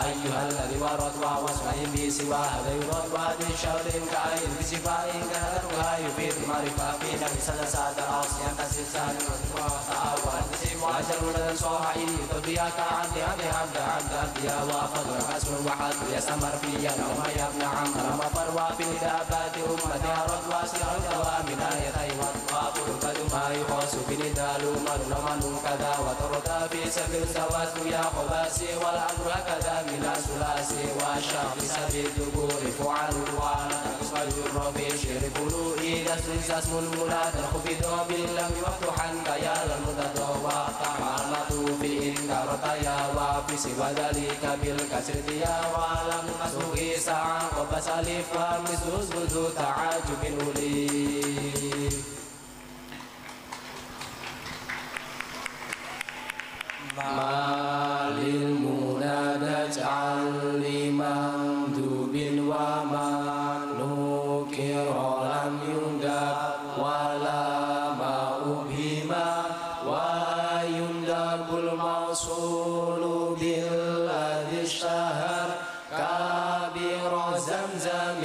Speaker 2: أيها الذي ورد ووسعين بسوى هذا يرد وعد شر كائن بسفاء كانت يفيد معرفة في نفس سلسات العصيان تسلسان وتعاون وجرد صاحي تبياك عبد يا وافد وحسن وحد يسمر فيا وما يبنى عمر مفر في الدابات أمتي رد واسع دوامنا يتيمت وقربة ما يخص في ندال مرمن كذا وترد في سبيل سوات يا خباسي والأمر كذا من ثلاثي والشرق سبيل الذكور فعل وانا تقصد في شر بلوئي دسل اسم المناد الخفض باللم مفتوحا كيا المتطوع تعالى في إنكارت يا وفي سوى ذلك بالكسر يا ولم مسوء ساعة وبسالف ومسوس بذو تعجب أولي ما للمنادى اجعل لمندوب وما نكر لم يندب ولا ما أبهما ويندب الموصول بالذي اشتهر كبير زمزم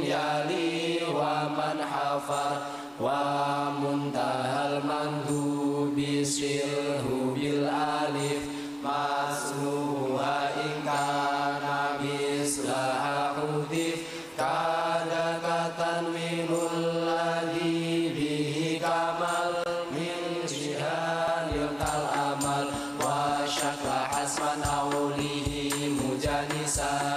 Speaker 2: يلي ومن حفر ومنتهى المندوب سره بالألف مسلوها إن كان مثلها حذف كذا كتنوين الذي به كمل من جهان كالأمل وشكل حسبا أوليه مجانسا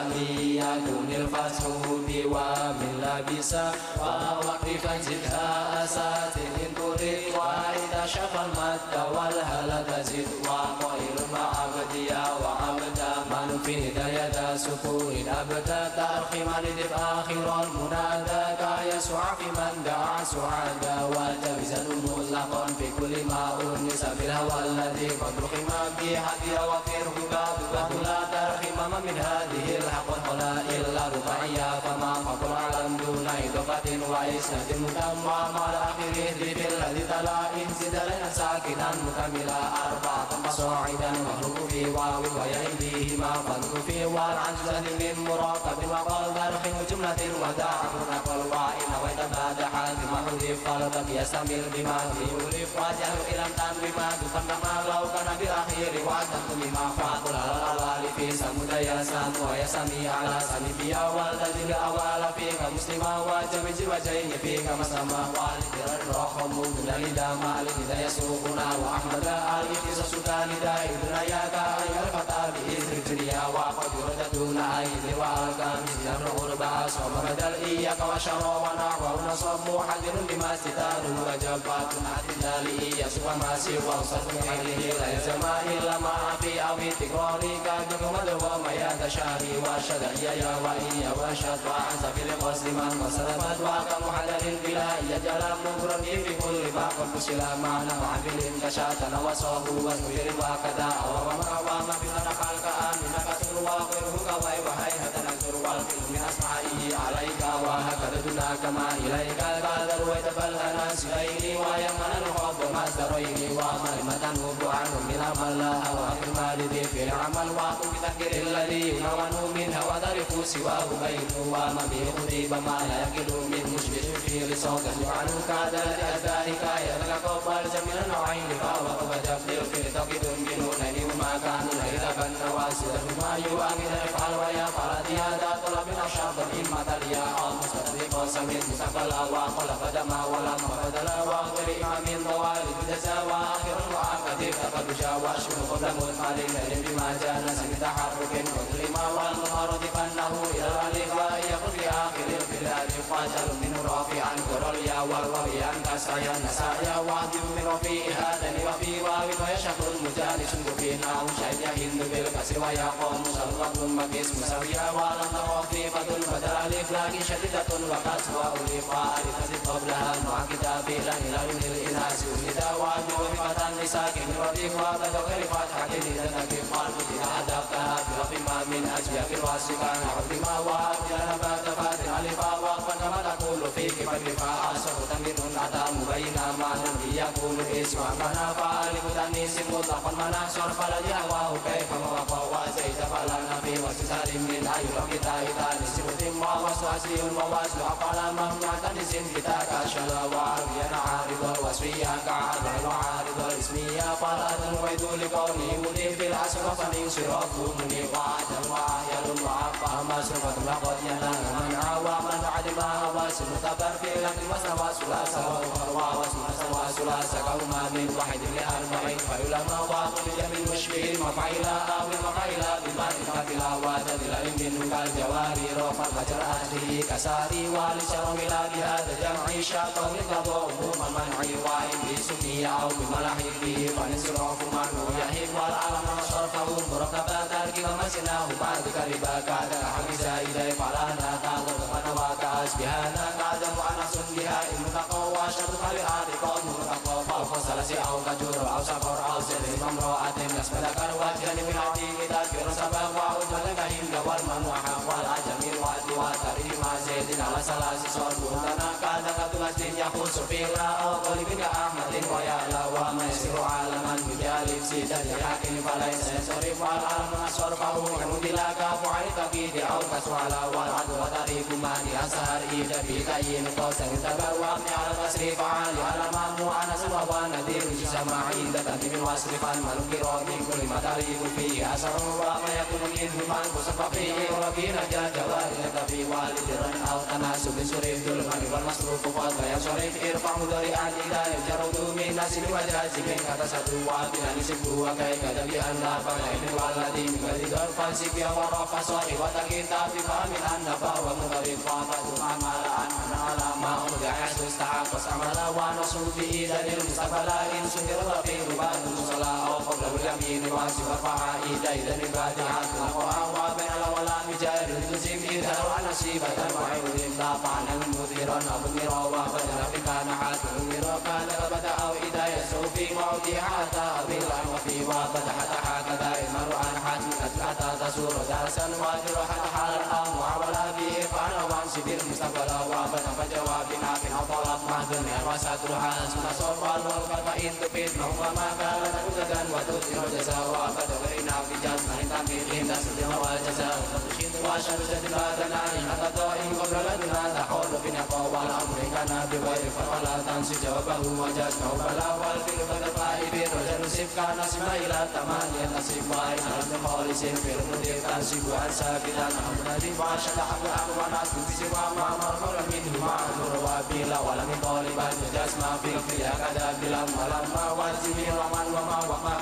Speaker 2: يكون الفتح بوامن لبسا ووقفا زدها أسات إن تريد وإذا شف المد والهلة زد وقائل مع عبديا وعبدا من في هداية سكون أبدا ترخيما لدف آخر المنادى كيسوع في من دعا سعادا وتبزن مطلقا في كل ما أنس في الهوى الذي قد رخم به هدي وفي الرباب ولا ترخيم من من هذه الحق ولا إلا رباعية فما فضل علم دون إضافة وإسناد متم وما آخره في الذي تلا إن زد لنا ساكنا مكملا أربعة فصاعدا وحروف في واو وياء بهما فضل في والعنزة من مراقب وقال درخ جملة وداع نقل وإن ويتبادى حال ما حذف فلتك يستمر بما يولف وجهه إلى تم بما تفهم ما لو كان بالأخير وعدت بما فاقل على الأول في سمود يسام ويسمي على سمي والتجل أول فيك مسلما وجمج وجين فيك مسلما والدر الرحم من لدى مال إذا يسوقنا وأحمد الإخيس سلطان دائرنا يا كاي الفتى بإذن الدنيا وقد رددون أيدي والكام سيان غربا صبر دل إياك وشرى ونحو ونصب محجر بما ستار وجبات اعتدالي يسوى ما سوى صرف حيله لا يزمى إلا ما في أو تكراري كاجك مدوى ما يتشاري وشدعي يا وإي وشد وعنز في القصد من وصرفت وكم حدر بلا يجل مغرني في كل باق فسلا معنا وعبل انكشاتنا وصوه وزمير وكذا وما وما بنا نخلق آمنا كثر وغيره كوي وهيهة نكثر والفيل من أسمائه عليك وهكذا دنا كما إليك القدر ويتبلغنا سليني ويمن الحب مصدريني ومرمة وبعن من الله وفي المالد في العمل وقم بتذكر الذي ينون منها وذرف سواه بيت وما به خذيب ما لا يكل من مشبش في لصوت عن كادر أزدائك يتقبل جميع النوعين فوق وجبل في تقد من نين وما كان ليس فالنواسل ما يؤمن يفعل ويفعل زيادة طلب الشرط إما تليا أو مصدق سمين مستقبل وقل فدما ولم فدل وغير إمام ضوالد جزاوى آخر وعقدير تقد جاوى شنو قبل مدخل بما جاء نسل تحرك كل ما والمرض فانه الى الالف ويقول في اخر الالف قاتل منه رافعا كروليا والربيا كسايا نسايا وعدم من رفيع هذا وفي واو ويشق المجالس بفينا وشيء هند بالكسر ويقوم صلب مكيس مسويا ولم ترى فضل بدل الف لكن شديدة وقد والف الف قبلها مع كتاب لا الى الاناس ولد وجوه لساكن رديف وبدغ فتحة لذنك قلب إذا أدبتها بلف ما من أجياك الواسكان عبد ما وأبجل نبات فاتن ألفا وقفا كما تقول فيك فالرفا أصر تمر أتى مبينا ما نبي يكون اسم أمنا فألف تنيس مطلقا منا صرف الذي هواه كيف موقع وزيت فلن في وسسال من أيضا كتائتا نسبة ما وسواسي وواسل أفعل مهما تنس كتاك شلا وعربيا عارض وسويا كعرض وعارض اسميا فلا تنويد لكوني مدي في العصر فمن صراط مني وعدا وعيال وعفا مسرفة لقد ينال من عوى من بعد ما هواس متبر في لك وسوى سلاسة وفروا وسوى سلاسة كوما من واحد لأربعين فيلما واقل من مشبه مفعيلا أو المفعيلا بما تفاتلا وتدل من كالجواري رفع فجر أهله كساري والشر ملاد هذا جمعي شاقه لقضاء منعي وعين بسمية أو بملحي فيه فنسرعه منه يحيب والعالم صرفه مركبا تركي ومسناه بعد كربا كاد حمزة إليه فلانا تاغر فنواك أسبهانا قادم وأنا سنبها إن تقوى شرط خلقات قوم متقوى فوق سلسي أو كجور أو سفر أو سلسي ممروعة نسبة كرواتين من عديك تذكر سبب وعوجة كهند والمنوحة والعجم الوعد وتريم زيد على سلاسي صرفنا كاد كتلس يخص فيها أو قلبك أحمد ويعلى وما يسر عالما بجالب سيدة لكن فليس يصرف والعالم صرفه يمد لا كاف عن تقييد أو كسوالا والعد وطريق ماني أسهر إيدا في تأيين قوسا تبر وابني على تصريف عالي على مامو أنا سوى ونذير جسما عند تنتم واصرفا منكر من كل ما تريد فيه أسر وما يكون منه من كسف فيه وربينا جاء جواري في والد رن أو تناسب سريف ظلما والمصروف فضل يصرف ارفع ذريعا إذا يجرد من نسل وجاز من كتسد وابنا نسب وكيف دبي أن فلعين والذين قد ظرفا سبيا ورفع صاري وتكيتا في فهم النفا ومغرب فاطة عمال أن على ما أرجع يحسس تعاقص عملا ونصر في إيدا للمصطفى لا إن سكر في ربان المصلى أو قبل اليمين واسف رفع إيدا إذا نباد عاقل القرآن وبين الأولى مجاهد تزيم إذا ونصيبة وعيد دافعنا المثيرا أبنيرا وفجر في كان حاتم الميرا كان غبت أو إذا يسوء في موتي حتى أبيلا وفي وفتح هكذا إمر عن حاتم حتى تسور درسا وجرحا حالا أو معاملة به فأنا وانسب المستقبل وابدا فجواب ناف أو طلب مهدن وسترها ثم صرفا والقلب إن تفيد وما كان نموذجا وتثمر جزاء وابدا وإن في جزم تنبيه تسلم والجزاء وتشيد وشمسة بادنا حتى الدائم قبل لدنا تحول في نقوى والأمر كان بغير فلا تنسي جوابه وجزمه فلا والفيل فالفائدين وجنسب كان سما إلى ثمانية نصيب وإن لم خالص في المدير تنسب عن سابدا أمنا وعشد حمل وناس بسوى ما مرمر منه مع الروابيل ولم طالبا جسم في الفيا كذا بلا ولما وزمي ومن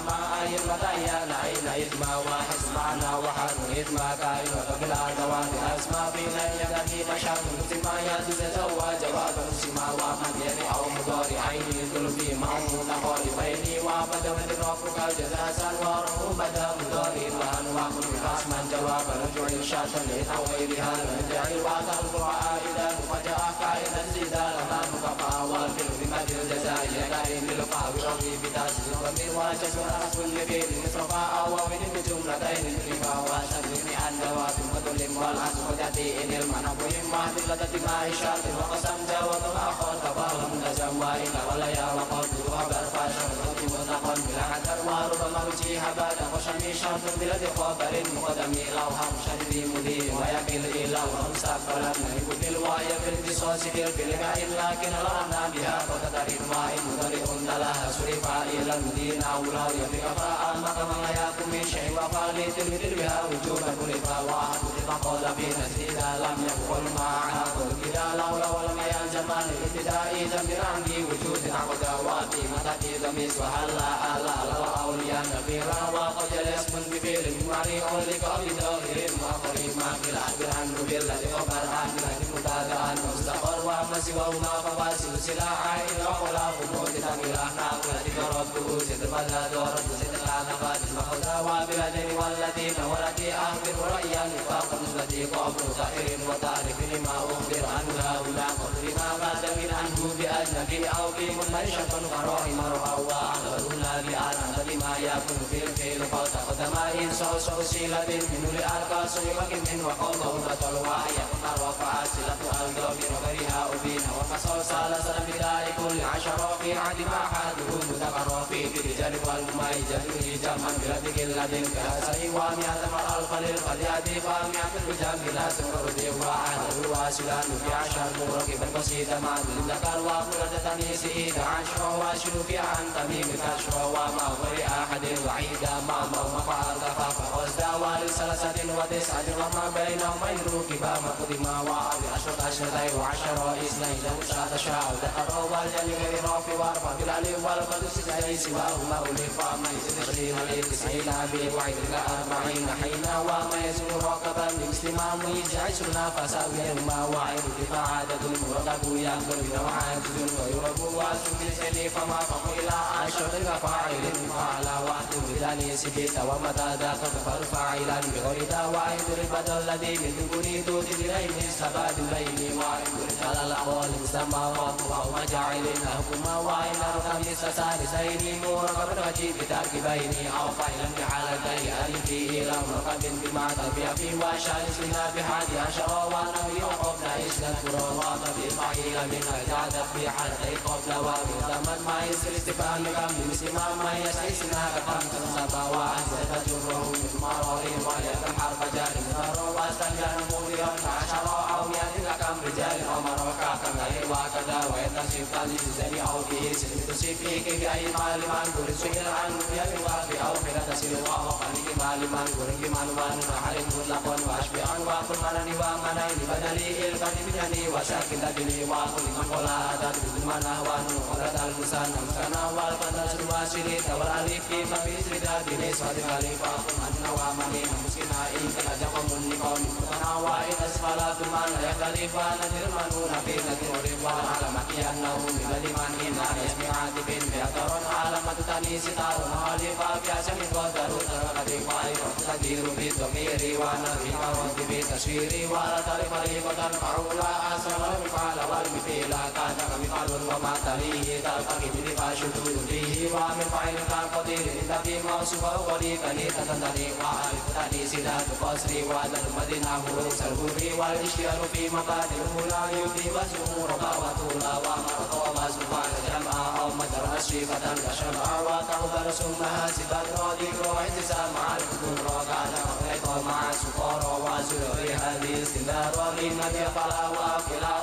Speaker 2: ما أين متيان أين إثما وحسمعنا وحن إثما كائن وقبل أدوان أسمى بنا يدني مشاق مسمى يتزوى جواب مسمى ومن يلي أو مضارعين كل في معون خالفين وبدا من رفق جزاسا ورم بدا مضارع وهن وقل قسما جواب رجوع شاتا لتغيرها الرجع واتى القرآن إذا وجاء قائدا زيدا لما مكفى والفيل بمدى الجزاء يكاين للقاء برغي بتاسس ومن واجز ورأس النبيل مصرفا أواوين بجملتين الرفا وشرين عن دواب وظلم والعز وجدي إن المنبوهم وحدلة ما إشارة وقسم جاوب ما خلق فاهم لزم وإلا وليا وقلت وخبر فاشر وتقل بلا حذر وربما وجيها بعد وشمي شرط بلد خبر مقدمي لو هم شديد مدير ويميل إلى ومستقبلا يكون الواية في القصاص في الفلقاء لكن لنا بها فتدري ما إن مدرئ لها سرفا إلى المدينة أولى يفق فأمك ما يكون من شيء وفالي تلمدر بها وجوبا كلفا واحد تقول في نسيدا لم يقل معها قل كدا لولا ولم يلزم الابتداء ذنب عندي وجود عقد واتي متى ضميس وهلا ألا لو أولياء نفيرا وقد اسم بفعل معري أولك بظاهر وقريب ما في الأحبر عنه بالذي خبر عنه متابعا مستقر وما سواهما فواصل سلاحا إذا ولا قبول تنويلا ناقل ربه ستبدا دورة ستلا نفات المخدع وبالأجل والذين والتي أخبر رأيا نفاق نسبتي قبل ظاهر وتعرف لما أخبر عنه هؤلاء قدر ما بعد من عنه بأجنبي أو بمنشط فرائم رأوا أخبرونا بأعلم لما يكون في الفيل قدم إن صوص سيلة منه لأرقى سيمك من وقوله بطلوا يكون رفع سلة الضمير وغيرها أبين وقصص على سلم بداية كل عشر في عهد ما حاده متقر في رجال والماء جدوه جمعا بلدك الذين كاسي ومئة مرأة للقد يأتي فمئة الرجال لا سمر دي وعهده واسلان في عشر مركبا بسيطة مع الذكر وقلة تنيس إذا عشر واشر في عن تميم كشر وما غير أحد وعيدا ما مفعل فقصدا ولسلسة وتسعة وما بينهم يروكبا مقدما وعد عشرة عشرتين وعشر إثنين لو شاء تشاء ذكر والجل غير رافي وارفع بالعلي والقدس جاي سواهما أولف ما يستشرين لتسعين بالوعد كأربعين حين وما يزور ركبا بمسلما ميز عشرنا فساويهما وعد دفاع عدد مرقب يأكل وعاجز ويرب واسم سني فما فقه إلى عشرة فاعل فعل وعد بداني سبيت ومتى ذاك فارفاعلا بغير دواعي البدل الذي من دوني توجد إليه استباد الليل وعد رجال الأقوال السماوات وهو جاعل لهما وإن رقم سالسين مرقب وجيب تركبين أو فعلا بحالتين ألف إلى مرقب بما تبيع في وشالس لنا بحادي عشر ونبي قبل إسلام كروات بالفعيل من أجادت بحالتي قبل وبالتمت ما يسر استفهام كم بمسلما ما يسعسنا كم تنصب وعزة جره من مرار وليكم حرف جار مدر واستنجان موليا عشر أو يأتي كم رجال عمر وكاكم غير وكذا ويتصف تنزل زني أو به سلم تصفيك بأي مال من كل سئل عن يبي وافي أو فلا تسل وقليل مال من كل بمال وان نحل مطلقا وأشبع عن وكل منني ومنين بدلي القلب جني وساكن تدني وكل من قلا أدد من أهوان وقرد المسنى مسنى والقدس الواسلي والأليف في مبيس رداد نسوة خليفة من ومني مسكنا إن كان جقم النقام متناوى إن أسفلات من لا يختلف نذر منون في نذر رفوان على مكي أنه من لمن إن يسمع عاتب بأثر علامة تنيس تار خليفة في أسم قدر ترقد قائر تدير بالضمير ونذر ورد بالتشوير ولا ترك فريقة فعولا أسر المفعل والمفعل لا كاتك مثال ومثله تلتقي بدفاع شذوذ فيه ومن فعل كالقدير إن في موصوف وقريب تتنتهي وعارف تأنيس ذات قصر وعدل المدينة حروف الغري والاشتيار في مبادئ الأولى يبدي وزنه ربا وطولا ومرض ومزنفان جمع أو مدر أشريفة كشمع وتعبر سمها سبات راضي واعتزام مع الكبر وكان مغلق مع سفار وزر هذه استمرار ولمن يفعل وافلا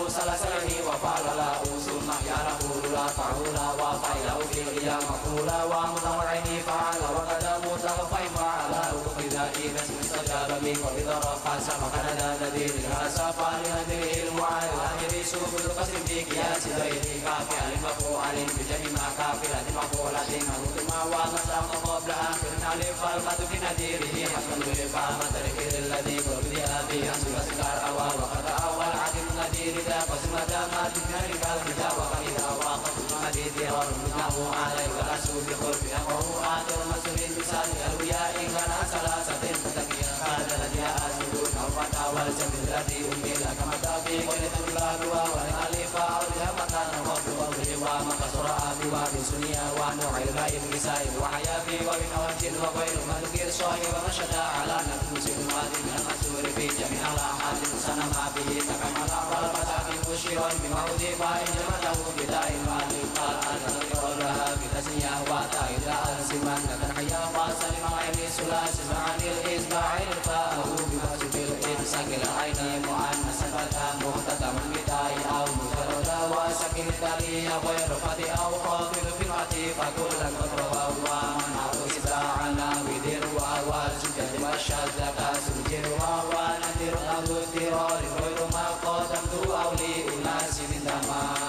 Speaker 2: سلسله وفعل لا ثم يرفض لا فعل وفعل في القيام مقولا ومتوعد فعل وقد مطلق فعل إذا إذا استجاب من قبل رفع سبق لدى نذير الهسف لهدره المعارض آخر سوق القسم في قياس غير كافع مفعول بجمع كافرة مقولة مهتمة ومسلم قبل آخر ألف فالمد في نذيره حسب الوفاء متركه الذي قبلها به حسب سكار أول وقد أول عدم نذير ذا قسم دامات النار كالكتاب وقيدا وقف المديد ورمزناه عليه والأسو بخلف أخوه آخر مسؤول بسان الألوياء إن كان ثلاثة تتقيا هذا الذي أسجدون الفتى والجنب الذي أميل كما تابي قلت الله والألف أولها مكان وقف وضري ومقصر أبي وابي سنيا ونوع الغيب نسائل وحيا في ومن وجه وغير مذكر صاحب ومشدى على نفس الماضي من المسؤول في جميع الأحاد سنة ما به تكمل والفتى في مشير بموت فإن جمته بداء المال قال أن نذكر لها بتسنيا وتائدا أنسمان تنحيا وسلم عين سلاس عن الإسباع الفاء بمسجد الإمساك العين مؤنث فتى مختتم بداء أو مجرد وسكن التالي غير فتي أو خافض في الفتي فكل قدر ومن أو إسباعنا بدر والسجد والشذ كسجر ونذر أو الضرار غير ما قدمت أو لأناس من دمان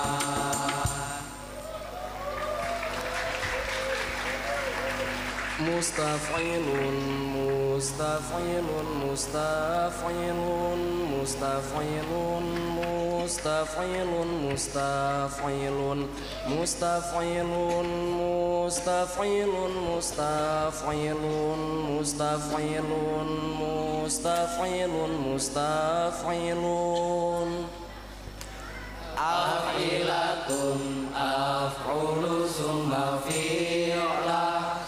Speaker 3: مستفعل مستفعل مستفعل مستفعل مستفعل مستفعل مستفعل مستفعل مستفعل مستفعل مستفعل مستفعل
Speaker 2: أفعلة أفعل ثم فعل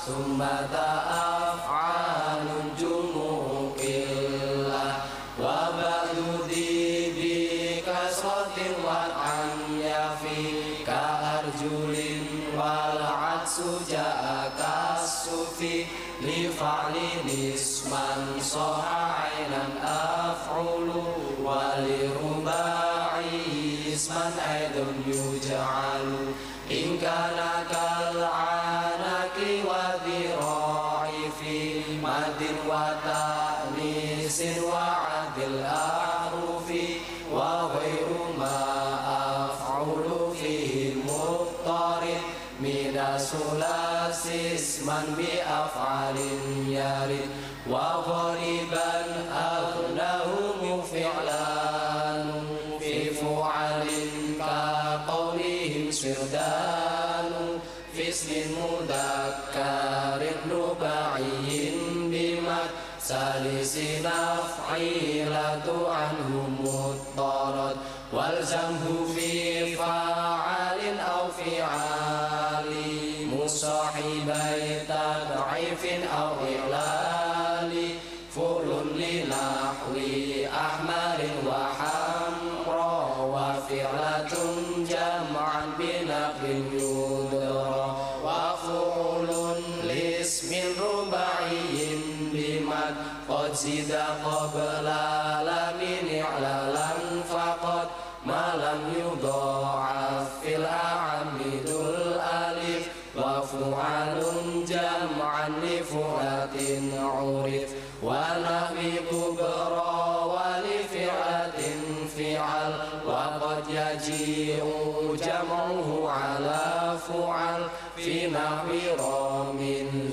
Speaker 2: ثم أفعال جموع إلا وبعد ذي بكسرة وعن يفي كأرجل والعكس جاء كالسفي لفعل اسما صح عينا أفعل ولرباعي اسما أيضا يجعل إن كان كالعنك وذراع في مد وتأنيس وعد الأحرف وغير ما أفعل فيه المضطرد من ثلاث اسما بأفعال يرد وغالبا أغنهم فعلان في فعل كقولهم سردان في اسم مذكر رباعي بمد ثالث أفعيلة عنه مضطرد والزمه في فاعل أو فعال مصاحبي تضعيف أو إعلال فعل لنحو أحمر وحمراء وفعلة جمعا بنقل يدرى وفعل لاسم رباعي بمد قد زد قبل لام إعلالا فقد ما لم يضاعف في الأعم ذو الألف وفعل جمعا لفعلة عرف ونحو كبرى ولفعلة فعل وقد يجيء جمعه على فعل في نحو رام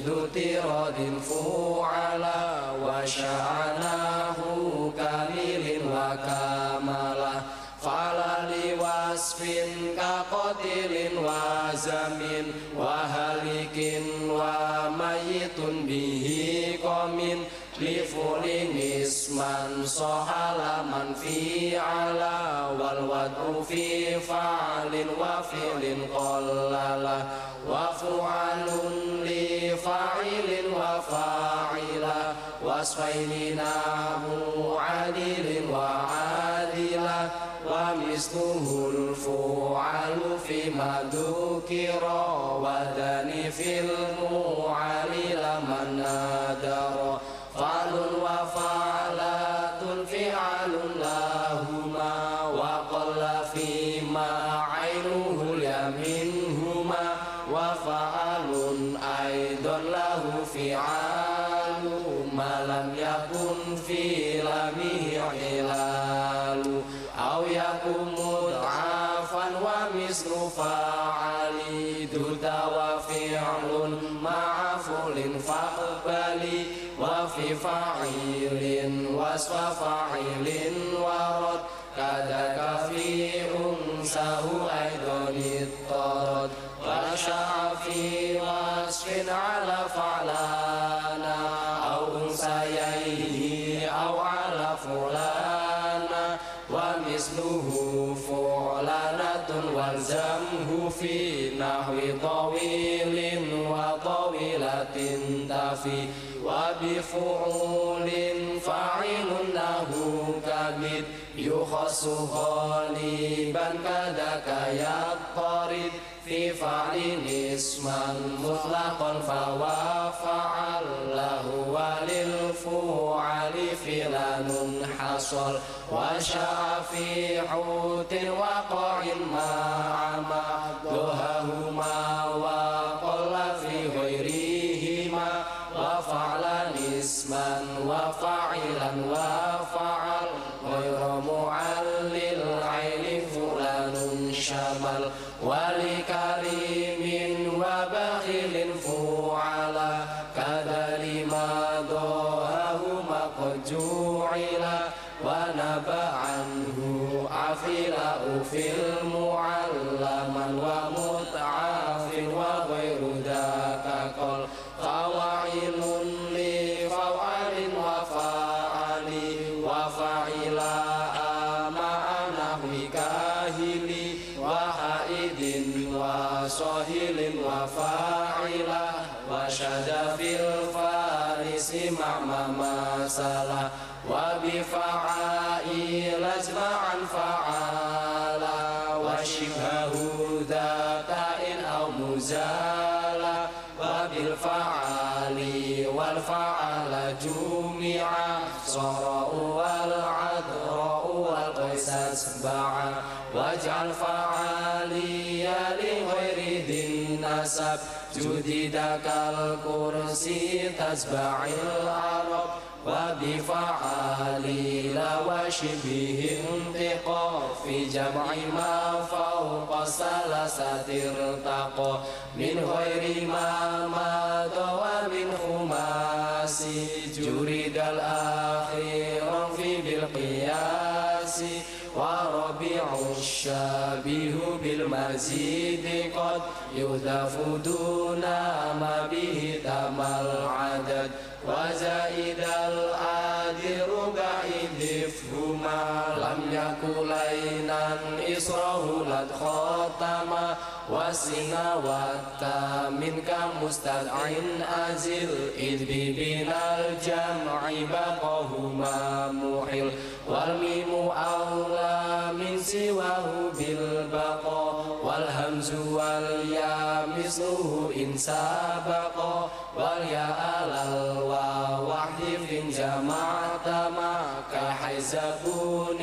Speaker 2: ذو اضطراد فعلا وشعناه كامل وكاملا فعل لوصف كقتل وزمن وهلك وميت به قم لفول اسما صحل من في على والوضع في فعل وفعل قلل وفعل لفاعل وفاعل وصفين نحو عادل وعادل ومثله الفعل فيما ذكر وذن في المعلل من نادر فعل وفعلات فعل لهما وقل فيما عينه منهما وفعل أيضا له فعال ما لم يكن في لمه علال أو يكن مضعفا ومثل فاعل ذو وفعل مع فعل فاقبل وفي فاعل وصف فاعل ورد كذاك في أنسه أيضا اضطرد وشاع في وصف على فعلانا أو أنسيه أو على فلانا ومثله فعلانة والزمه في نحو طويل وطويلة تفي وبفعول فاعل له كبد يخص غالبا كذاك يضطرد في فعل اسما مطلقا فهو فعل له وللفعل فعل حصل وشاء في حوت وقع مع مدههما وقل في غيرهما وفعلا اسما وفاعلا وفعل غير معلل عين فلان شمل ولكريم وبخيل فعلا كذا لما ضاهما قد جعل ونبى عنه عفلا في المعلما ومتعاف وغير ذاك قل فواعل لفوعل وفاعل وفاعلا مع نحو كاهل وحائد وصهيل وفاعلا وشد في الفارس مع مثلا وبفعائل اجمعا فعالا وشبهه ذات او مزالا وبالفعال والفعل جمعا صراء والعذراء والقيس اتبعا واجعل فعاليا لغير ذي النسب جدد كالكرسي تتبع العرب وبفعاليل وشبه انتقى في جمع ما فوق ثلاثة ارتقى من غير ما مضى ومن خماس جرد الأخير في بالقياس وربيع الشابه بالمزيد قد يهدف دون ما به تم العدد وزائد الآدر بعيد افهما لم يكن لينا إسره لد خاتما وسنا والتامن كمستدع أزل إذ ببنا الجمع بقاهما محل والميم أولى من سواه بالبقاء والهمز والياء مثله إن سبقا والياء على الواو واحذف جمعت ما كحيزبون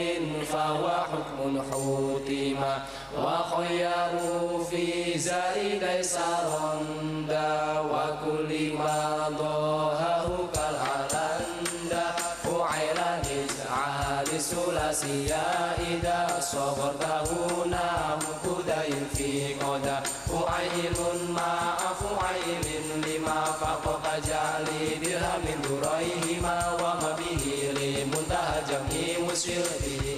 Speaker 2: فهو حكم حتما وخيروا في زائد سرندا وكل ما ضاهه كالعلندا فعلا اجعل الثلاثية إذا صغرته نام كدي في قدا فعيل مع فعيل لما فوق جعل درهم دريهما وما به لمنتهى جمع مسير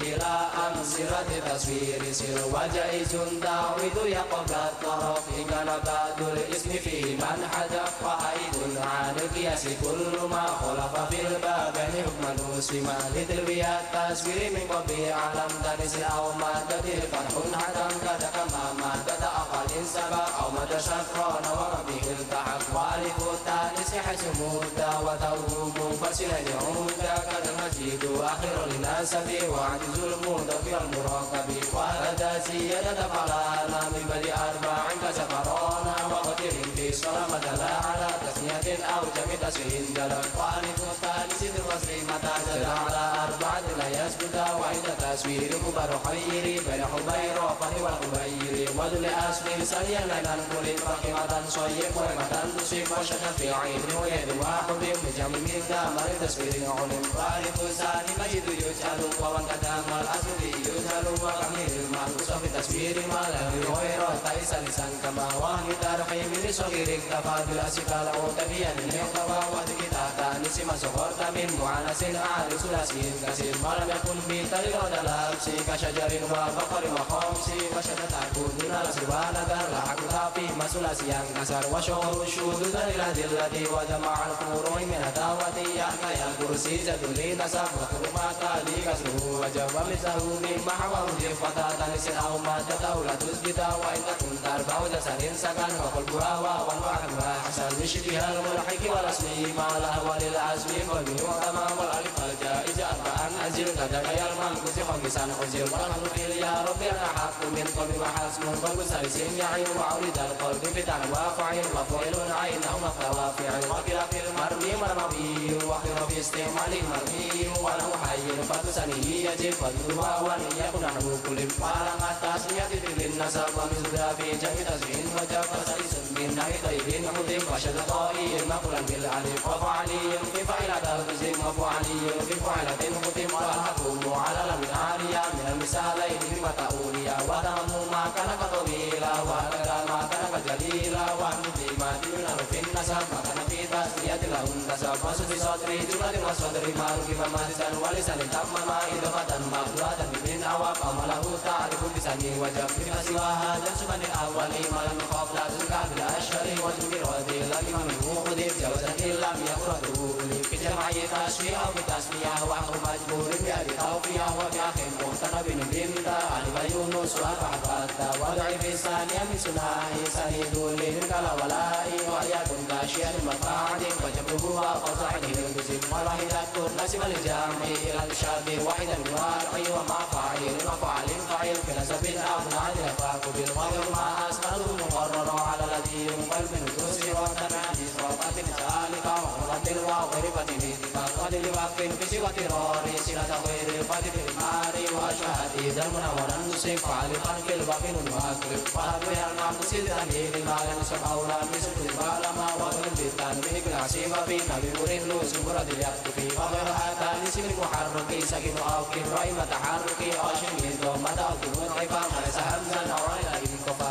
Speaker 2: إلى أمس بسرة تصوير سر وجائز تعويض يقبل الطرف إن كان بعد الاسم فيه من حذف وحيد عن القياس كل ما خلف في البابين حكما مسلما لتلبية التصوير من قبل علم تنس أو مادة فتح حتم كذا كما مادة أقل سبق أو مدى شكران وربه التحق والف التانس حيث مدة وتوه منفصلا يعود كذا المجيد آخر للنسب وعجز المدة في المراقب وهذا زيادة فلانا من بدء أربع كسفرانا وقدر في سلامة لا على تسمية أو جمع تسهيل جلال والف التانس الوصل متى زاد على أربعة لا يثبت وعند تصوير كبر خير بين حبير وفر والخبير وذل أسفل سريا لنا الكل فقمة صيب ورمة تصيب وشكا في عين ويد واحد بجمع من دامر تصوير علم والف الثاني مجد يجهل ومن كتام الأسفل يجهل وكمل المعروس في تصوير ما له غير تيس لسان كما وهي ترحيم لصغير اكتفى بالأسفل وتبين الاقتفى وذكتا تانس ما سخرت من معنس أعلى ثلاثي كثير ما لم يكن بطريق ودلابسي كشجر وبقر وخمسي وشتت عقودنا لسبانة لحقها في مسلسي كسر وشعر الشهود للأدلة وجمع الفروع من الدعوة يحكى الكرسي زد لي نسب وكرمات لي كسره وجب مثله من محور جفة تنس أو مادة لا تثبت وإن تكن تربع جسد سكن وقلبها والوحدها حسن بشبه الملحق والاسم ما له وللعزم قلبه وتمام والألف الجائز أربعا أزل كذا المنقص خمسا أزل والأمر في يا رب الأحق من قلب وحسن قلب سلس يعين وعرض القلب فتح وفعل وفعل عينه مفوافع وكلا في المرمي مرمي وخير في استعمال المرمي ولو حي فتسنه يجب فضلها وليكن نحن كل فارغ التسمية للنسب ومن في جميع تسبين وجب سلس من نهي طيب حدم وشد طائر مقلا بالعليم وفعلي في فعلة تزم وفعلي في فعلة حدم والحكم على العالية من المثالين بما تأوليا وتمم ما كان طويلا وكذا ما كان جليلا والنبي ما دون في النسب ما كان في تسمية له النسب وصف صدري جملة وصدر ما ركب مازسا ولسان تمم إضافة مقدورة من أواب أمله تعرف بسني وجب بما سوى هذا سبن الأول ما لم يخاف لا تزكى بالأشهر وتنكر وذيلا لمن منه قدر جوزا إن لم يقرده في جمع تسمية أو بتسمية وأمر مجبور بأبي توفية وبأخ مختنب بنت علم يونس أربعة وضعف الثانية من سناه سنيد للكلا ولائي ويكن كاشيا المفاعل وجبره وقصعده الجزم والواحدة تنسب الجامع إلى الشاب واحدا الواقع ومع فاعل وفعل فاعل في نسب أو نعد فاك بالغير ما أسقط مقرر على الذي ينقل من كسر وتنعي صوفة ذلك وغرة وغرفة باتفاق قدر وقف في سوى راري سنة غير قدر الماري وأشهد إذا المنور نصف على خلق الباقين المأكرف وأبوها المعبس الدليل ما ينصب أولى مثل الظالم وغير بالتنبيه بالعصيب في نبي مرين لوس مرد يكتفي وغير هذا نسم المحرك سكن أو كبرى متحرك أشم الضمة أو كنون عفا وليس همزا أو عين الكفا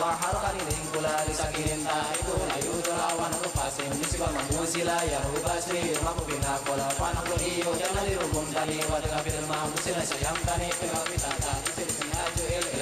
Speaker 2: وحرقا لنكلا لسكين تائدون يدرى ونقفاس نسب المحبوس لا يرهو بسري يرمق بنا قلا ونقل إيو جمال ربهم دلي ودغفر المحبوس ليس يمتني في الوقت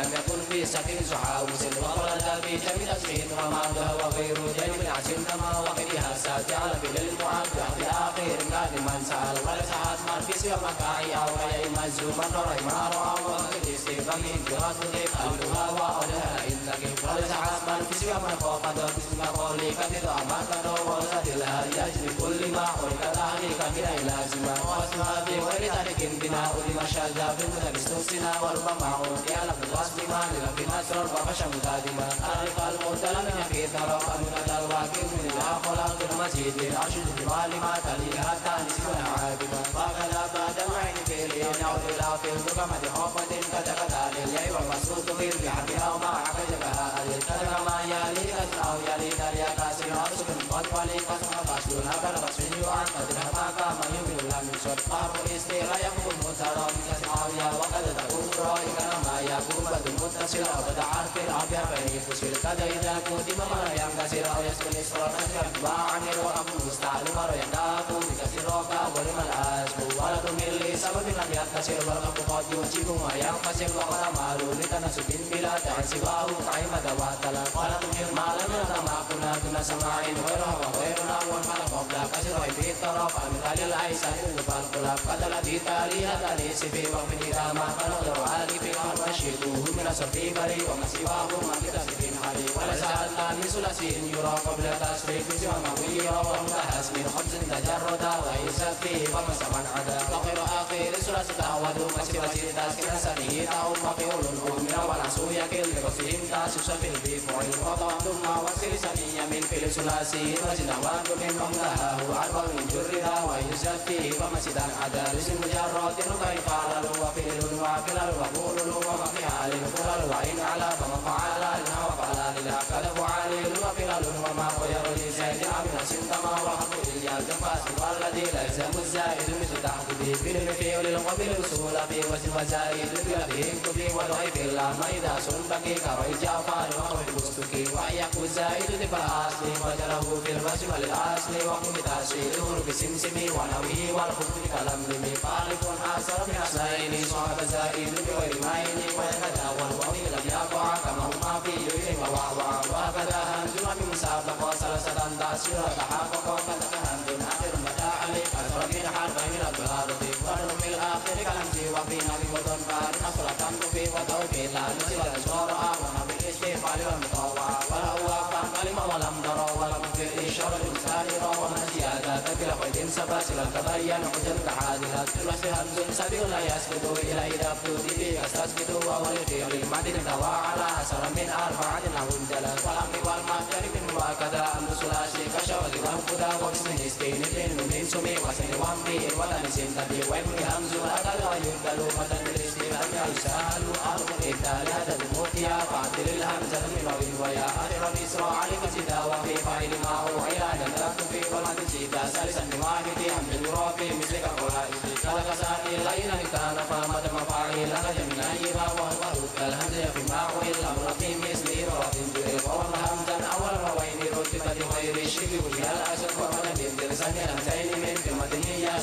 Speaker 2: لم يكن في سكن صحاب مسل وقال في جميع تسمين وما ذهب غير جيب عسل كما وقتها ساتعال في للمعاد في آخر كان من سأل وليس حتما في سوى مكاعي أو غير مجزوما رأي ما رأى وقت استيقامي جرات ذيب أولها وأولها إنك وليس حتما في سوى مكوفة بسم قولي كثير أمك ووزد الله يجري كل ما حرك ذلك من لازما واسمها في غير ذلك بناء لما شجع في المتبستوسنا وربما عودي على الوصف ما لك نصر وفشم دادما أعرف المرتل من في ثراء من الواكب من الأخلاق المزيد أرشد جمال ما تلي حتى نسكن عادما وكذا بعد العين في اليوم نعود إلى في الرقمة خوفة كتكتا لليل والمسروط في البحر أو ما عكجبها الكلمة ما يلي كسر أو يلي دليا كاسر أرسل قد ولي كسر فاسدون أبل بسفين يوعن قدر ما كام يمين لم يشد أرض إستيغا يكون مترى من كسر أو يا وقد تكون رأيك ما يا قوة متصلة وبدأ عرف الأبيض فيفصل كذا إذا كتب مرة ينكسر أو يسكن إسرار نسر باعا الوقف مستعلم مرة ينداف بكسر ركع ولما الأسف ولا تمل لسبب لم يتصل والقف قد يوجب وينفصل وقد معلول لتناسب بلا تعسباه قائمة واتلا ولا تمل ما لم يرى كنا دون سماع غيرها وغيرنا والملك قبل كسر في الطرف مثال الأيسر فالقلب قد الذي تاليها تليس في وقت إذا ما فنقدر علي في الأرض وشيطوه من صرفي بريء وما سواه ما كتسبين علي وليس أدنى من ثلاثي يرى قبل تشريف سوى مغوي ومتحس من خبز تجردا ويسد فيه وما سمن عدا وخير آخر ثلاثة تعود ما سوى سيداس كنا سنيه تعود مقيول الأمر ونعسو يكل بقصهم تاسس في البيفوع القطع ثم وسيل سنية من في الثلاثي وزنوات من مملها وعرض من جرها ويسد فيه وما سيدان عدا لسن مجرد رقي فعل وفعل وفعل وقول ومفعل فعل وإن على فما فعل لنا وفعل لله قد فعل وفعل وما خير لزيد من سنتما وحق إلياك فاسق والذي ليس مزايد مثل تحقيق في المفعل القبل الأصول في وزن وزايد بلده كفي وضعيف اللام إذا سنبكي كروي جعفر وقوي المستكي ويكون زائد لفالأصل وجره في الوزن والأصل وقم تأصيله بسمسمي ونوي والحكم كلام لمي خالف آسر من أصلين صعب زائد بغير مين ويهدى والوعي لم يقع كما هما في يوين ووعوع وهكذا هنزل من مسابقة ثلاثة تأصيل وتحقق فتكهن دون آخر مدى عليك أسر من حرفين الأبغارض ونرمي الآخر كلمتي وفي نبي وطن فارن أصلة في وتوفي لا نسل الأسوار ونبي الاستفال والمطوع ولا هو أفهم كلمة ولم ترى ولم في الإشارة الإنسانية ومن زيادة تكل قيد سباسل تبين حجر كحادثة الوسط همز سبيل لا يسكت إلى إذا ابتدي بك استسكت وولدي للمدن توا على أسر من أربعة نهون جلال والأمر والمجر من وكذا أمر سلاشي كشوز والفدا وبسم الإسكين من سمي وسن وامبي وطن سنتبي ويمن همز أكل ويبدل وطن الاستيمان يسأل أرض الإبدال هذا الموتيا فاعتل الهمزة من وين ويا أخر الإسراء عليك سيدا وفي فاعل ما هو عيانا لك في والمد سيدا سالسا بواحد حمد الرافي مثلك قرائد سلك ساني لينا كان فمد مفاعيل لك جميعا وهو رد الهمز في ما هو الأمر في مثل رد جري وورد همزا أول روين رتبة غير الشكل وجه الأسد ومن بالدرسان الهمزين من كلمة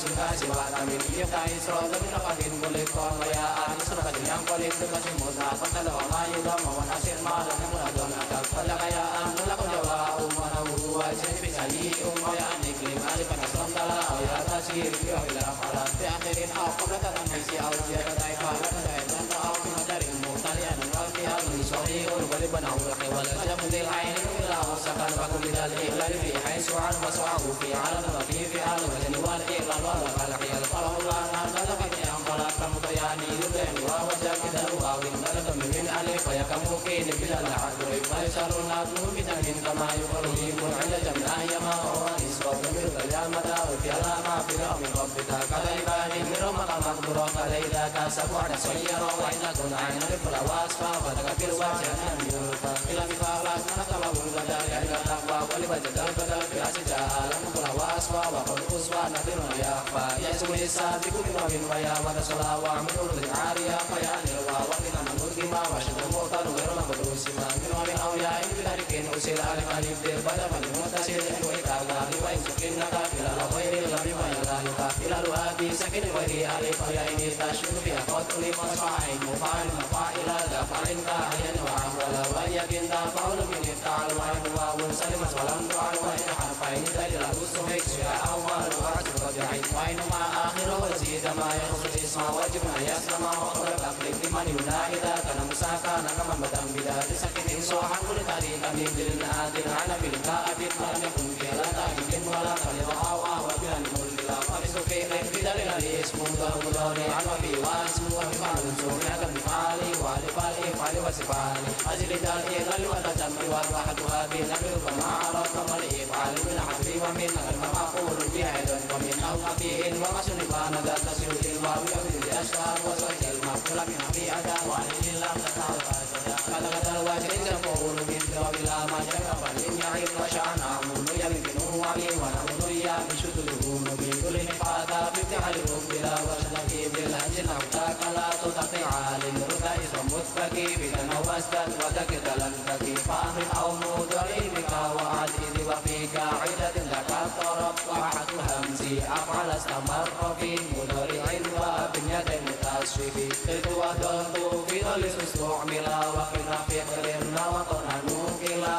Speaker 2: سلكاسي وعلمين يفتح إسراء من قد كل قوم ويا آل سرقة ينقلب بقسم مزرعة فقد وما يضم ونسير ما لم يكن أدون فلك يا أهل لك جواء ونوه وجه بسعيه ويا نكلم ألف نصرم دلا أو يا تسير في إلى فرات في آخر أو قبلة تنسي أو زيادة دائفة لك دائما أو في مدر مختليا وفيها من صحيح ولبن أو الحوال أجب ذي العين إلا وسكن فكم بذلك إلا في حيث عن وسعه في علم في عالم وزن والإغلال والخلقي القرار الله نازل في أنقلاب كمطياني يدين ووجه كده وغاوين نلد من ألف ويكموكين بلا العدل ويسأل النادل بتمين كما يقول من عند جميع يما هو إسقاط من القيامة وفي الأمى في رأم ربك كذلك من رمك مقبرا فليذا كاسب على سيرا وإن كن عين الفلا واسفا فتكبر وجهنا يلقى إلى مفاوات نكما بلغة ذلك التقوى ولبجد البدل في أسجاء لمقلا واسفا وقل أسوى نذر يخفى يسوي السابق من ويا وتصلى وعمل العارية فيا للوا وقنا من مدقما وشد الموتر غير مبروسما من ومن أوياء بذلك أسير على ماليف دير بدا من متصل وإتاقا لوين سكنك إلى الغير لم يغيرك إلى الوابي سكن غير علي فيا إني تشكر فيها قتل مصاعين مفاعل مفاعل دفعل كاهيا وعمل ويكن دفعل من التعال وعن واو سلم ولم تعال وإن حرفين دليل الرسل يا أول ورد رجعين وإن ما آخر وزيد ما يخرج اسم واجب أن يسلم وقرب أقلب لمن ينا إذا كان مساكا نكما مدام بدا سكن صوحا كل طريق من بالنادر على بالكاء لم يكن فيها لا تاجب ولا خلق أو وبلا الملك لا فرس في غير بدل الاسم ضرب دوري عن وفي واسم وفعل سمعك بفعلي ولفعلي فعل وسفعلي أجل دال وتجمع وضحتها بالنبي فما عرف والإفعال من حبي ومن المقول بعيد ومن أوقفين ومسن بان ذات سيوت الواو يبدو الأشهر وصوت المقول من في أداء وعلي لم تتعرف فلقد الواجه تقول من ذواب لا ما جمع فلن يعيب وشعن عمون يمكن هو علي ونعود يامي شتله من كل نفاذا بابتعال بلا وشدك بالهج نفتاك لا تتقع للركائز ومتفك بدنا وازداد وذكر لن تكي فأمر أو مضارع بك وعدد وفي قاعدة لك الطرف وحد همزي أفعل استمر في مضارع وبنية متصرف قلت وضلت في ظل استعملا وقنا في قررنا وقرنا نوكلا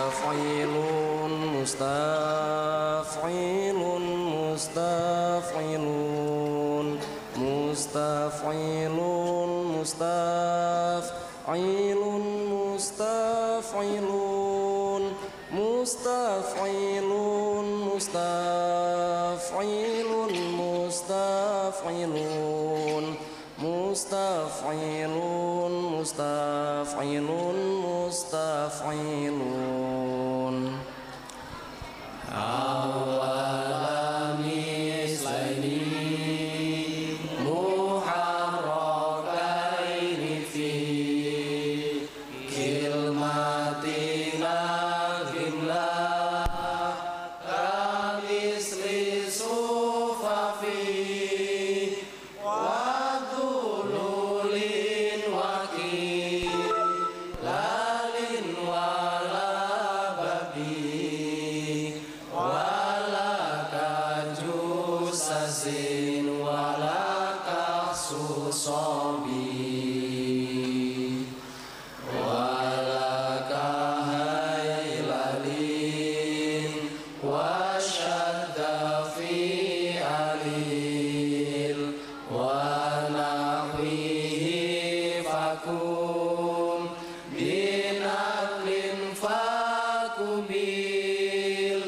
Speaker 3: mustaf'ilun mustaf'ilun mustaf'ilun mustaf'ilun mustaf'ilun mustaf'ilun mustaf'ilun mustaf'ilun mustaf'ilun mustaf'ilun mustaf'ilun mustaf'ilun
Speaker 2: awal mislaini muharrakaini fi kilmatina gimla kamisli sufafi wadululin waki lalin wala babi wala kajusasin wala kasusobi wala kahailalin wasyadda fi alil wa nahwihi fakum binaklin fakubil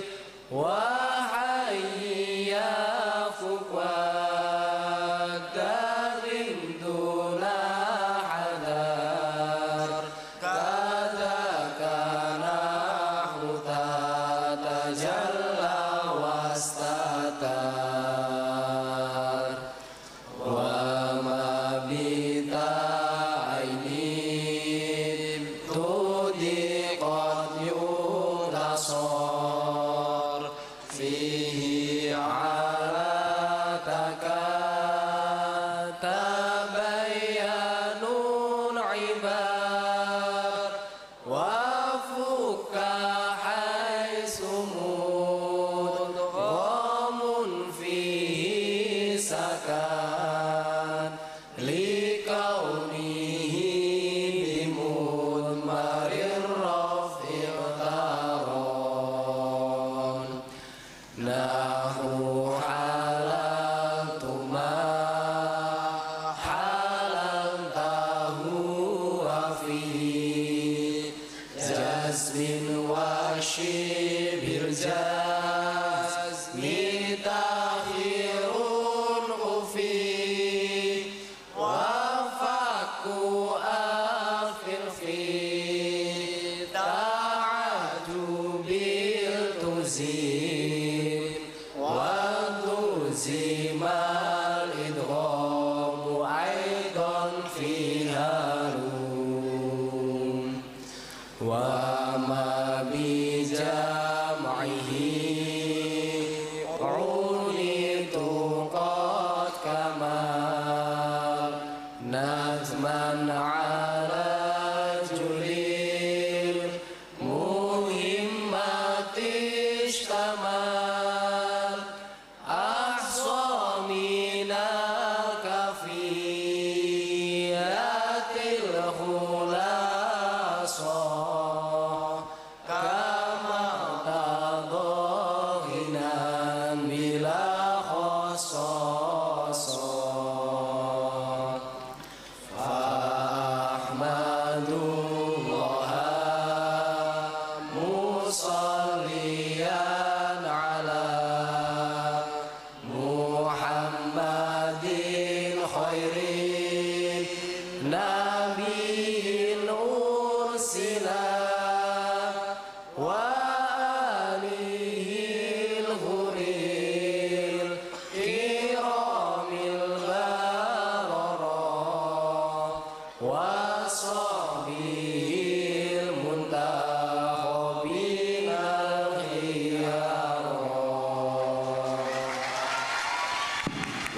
Speaker 2: wa hayya fukwat darin duna hadar kadakana huta tajalla wastatar wa mabita ainin tudiqat yudasor fihi alataka tabayyanun ibar wa fukka haisumud ghamun fihi sakan likaunihi bimudmarir rafiq taron nahu halaltu ma halaltahu wa fi jasmin wa shibir jasmi takhirun ufi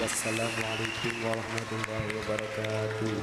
Speaker 1: Wassalamualaikum warahmatullahi wabarakatuh.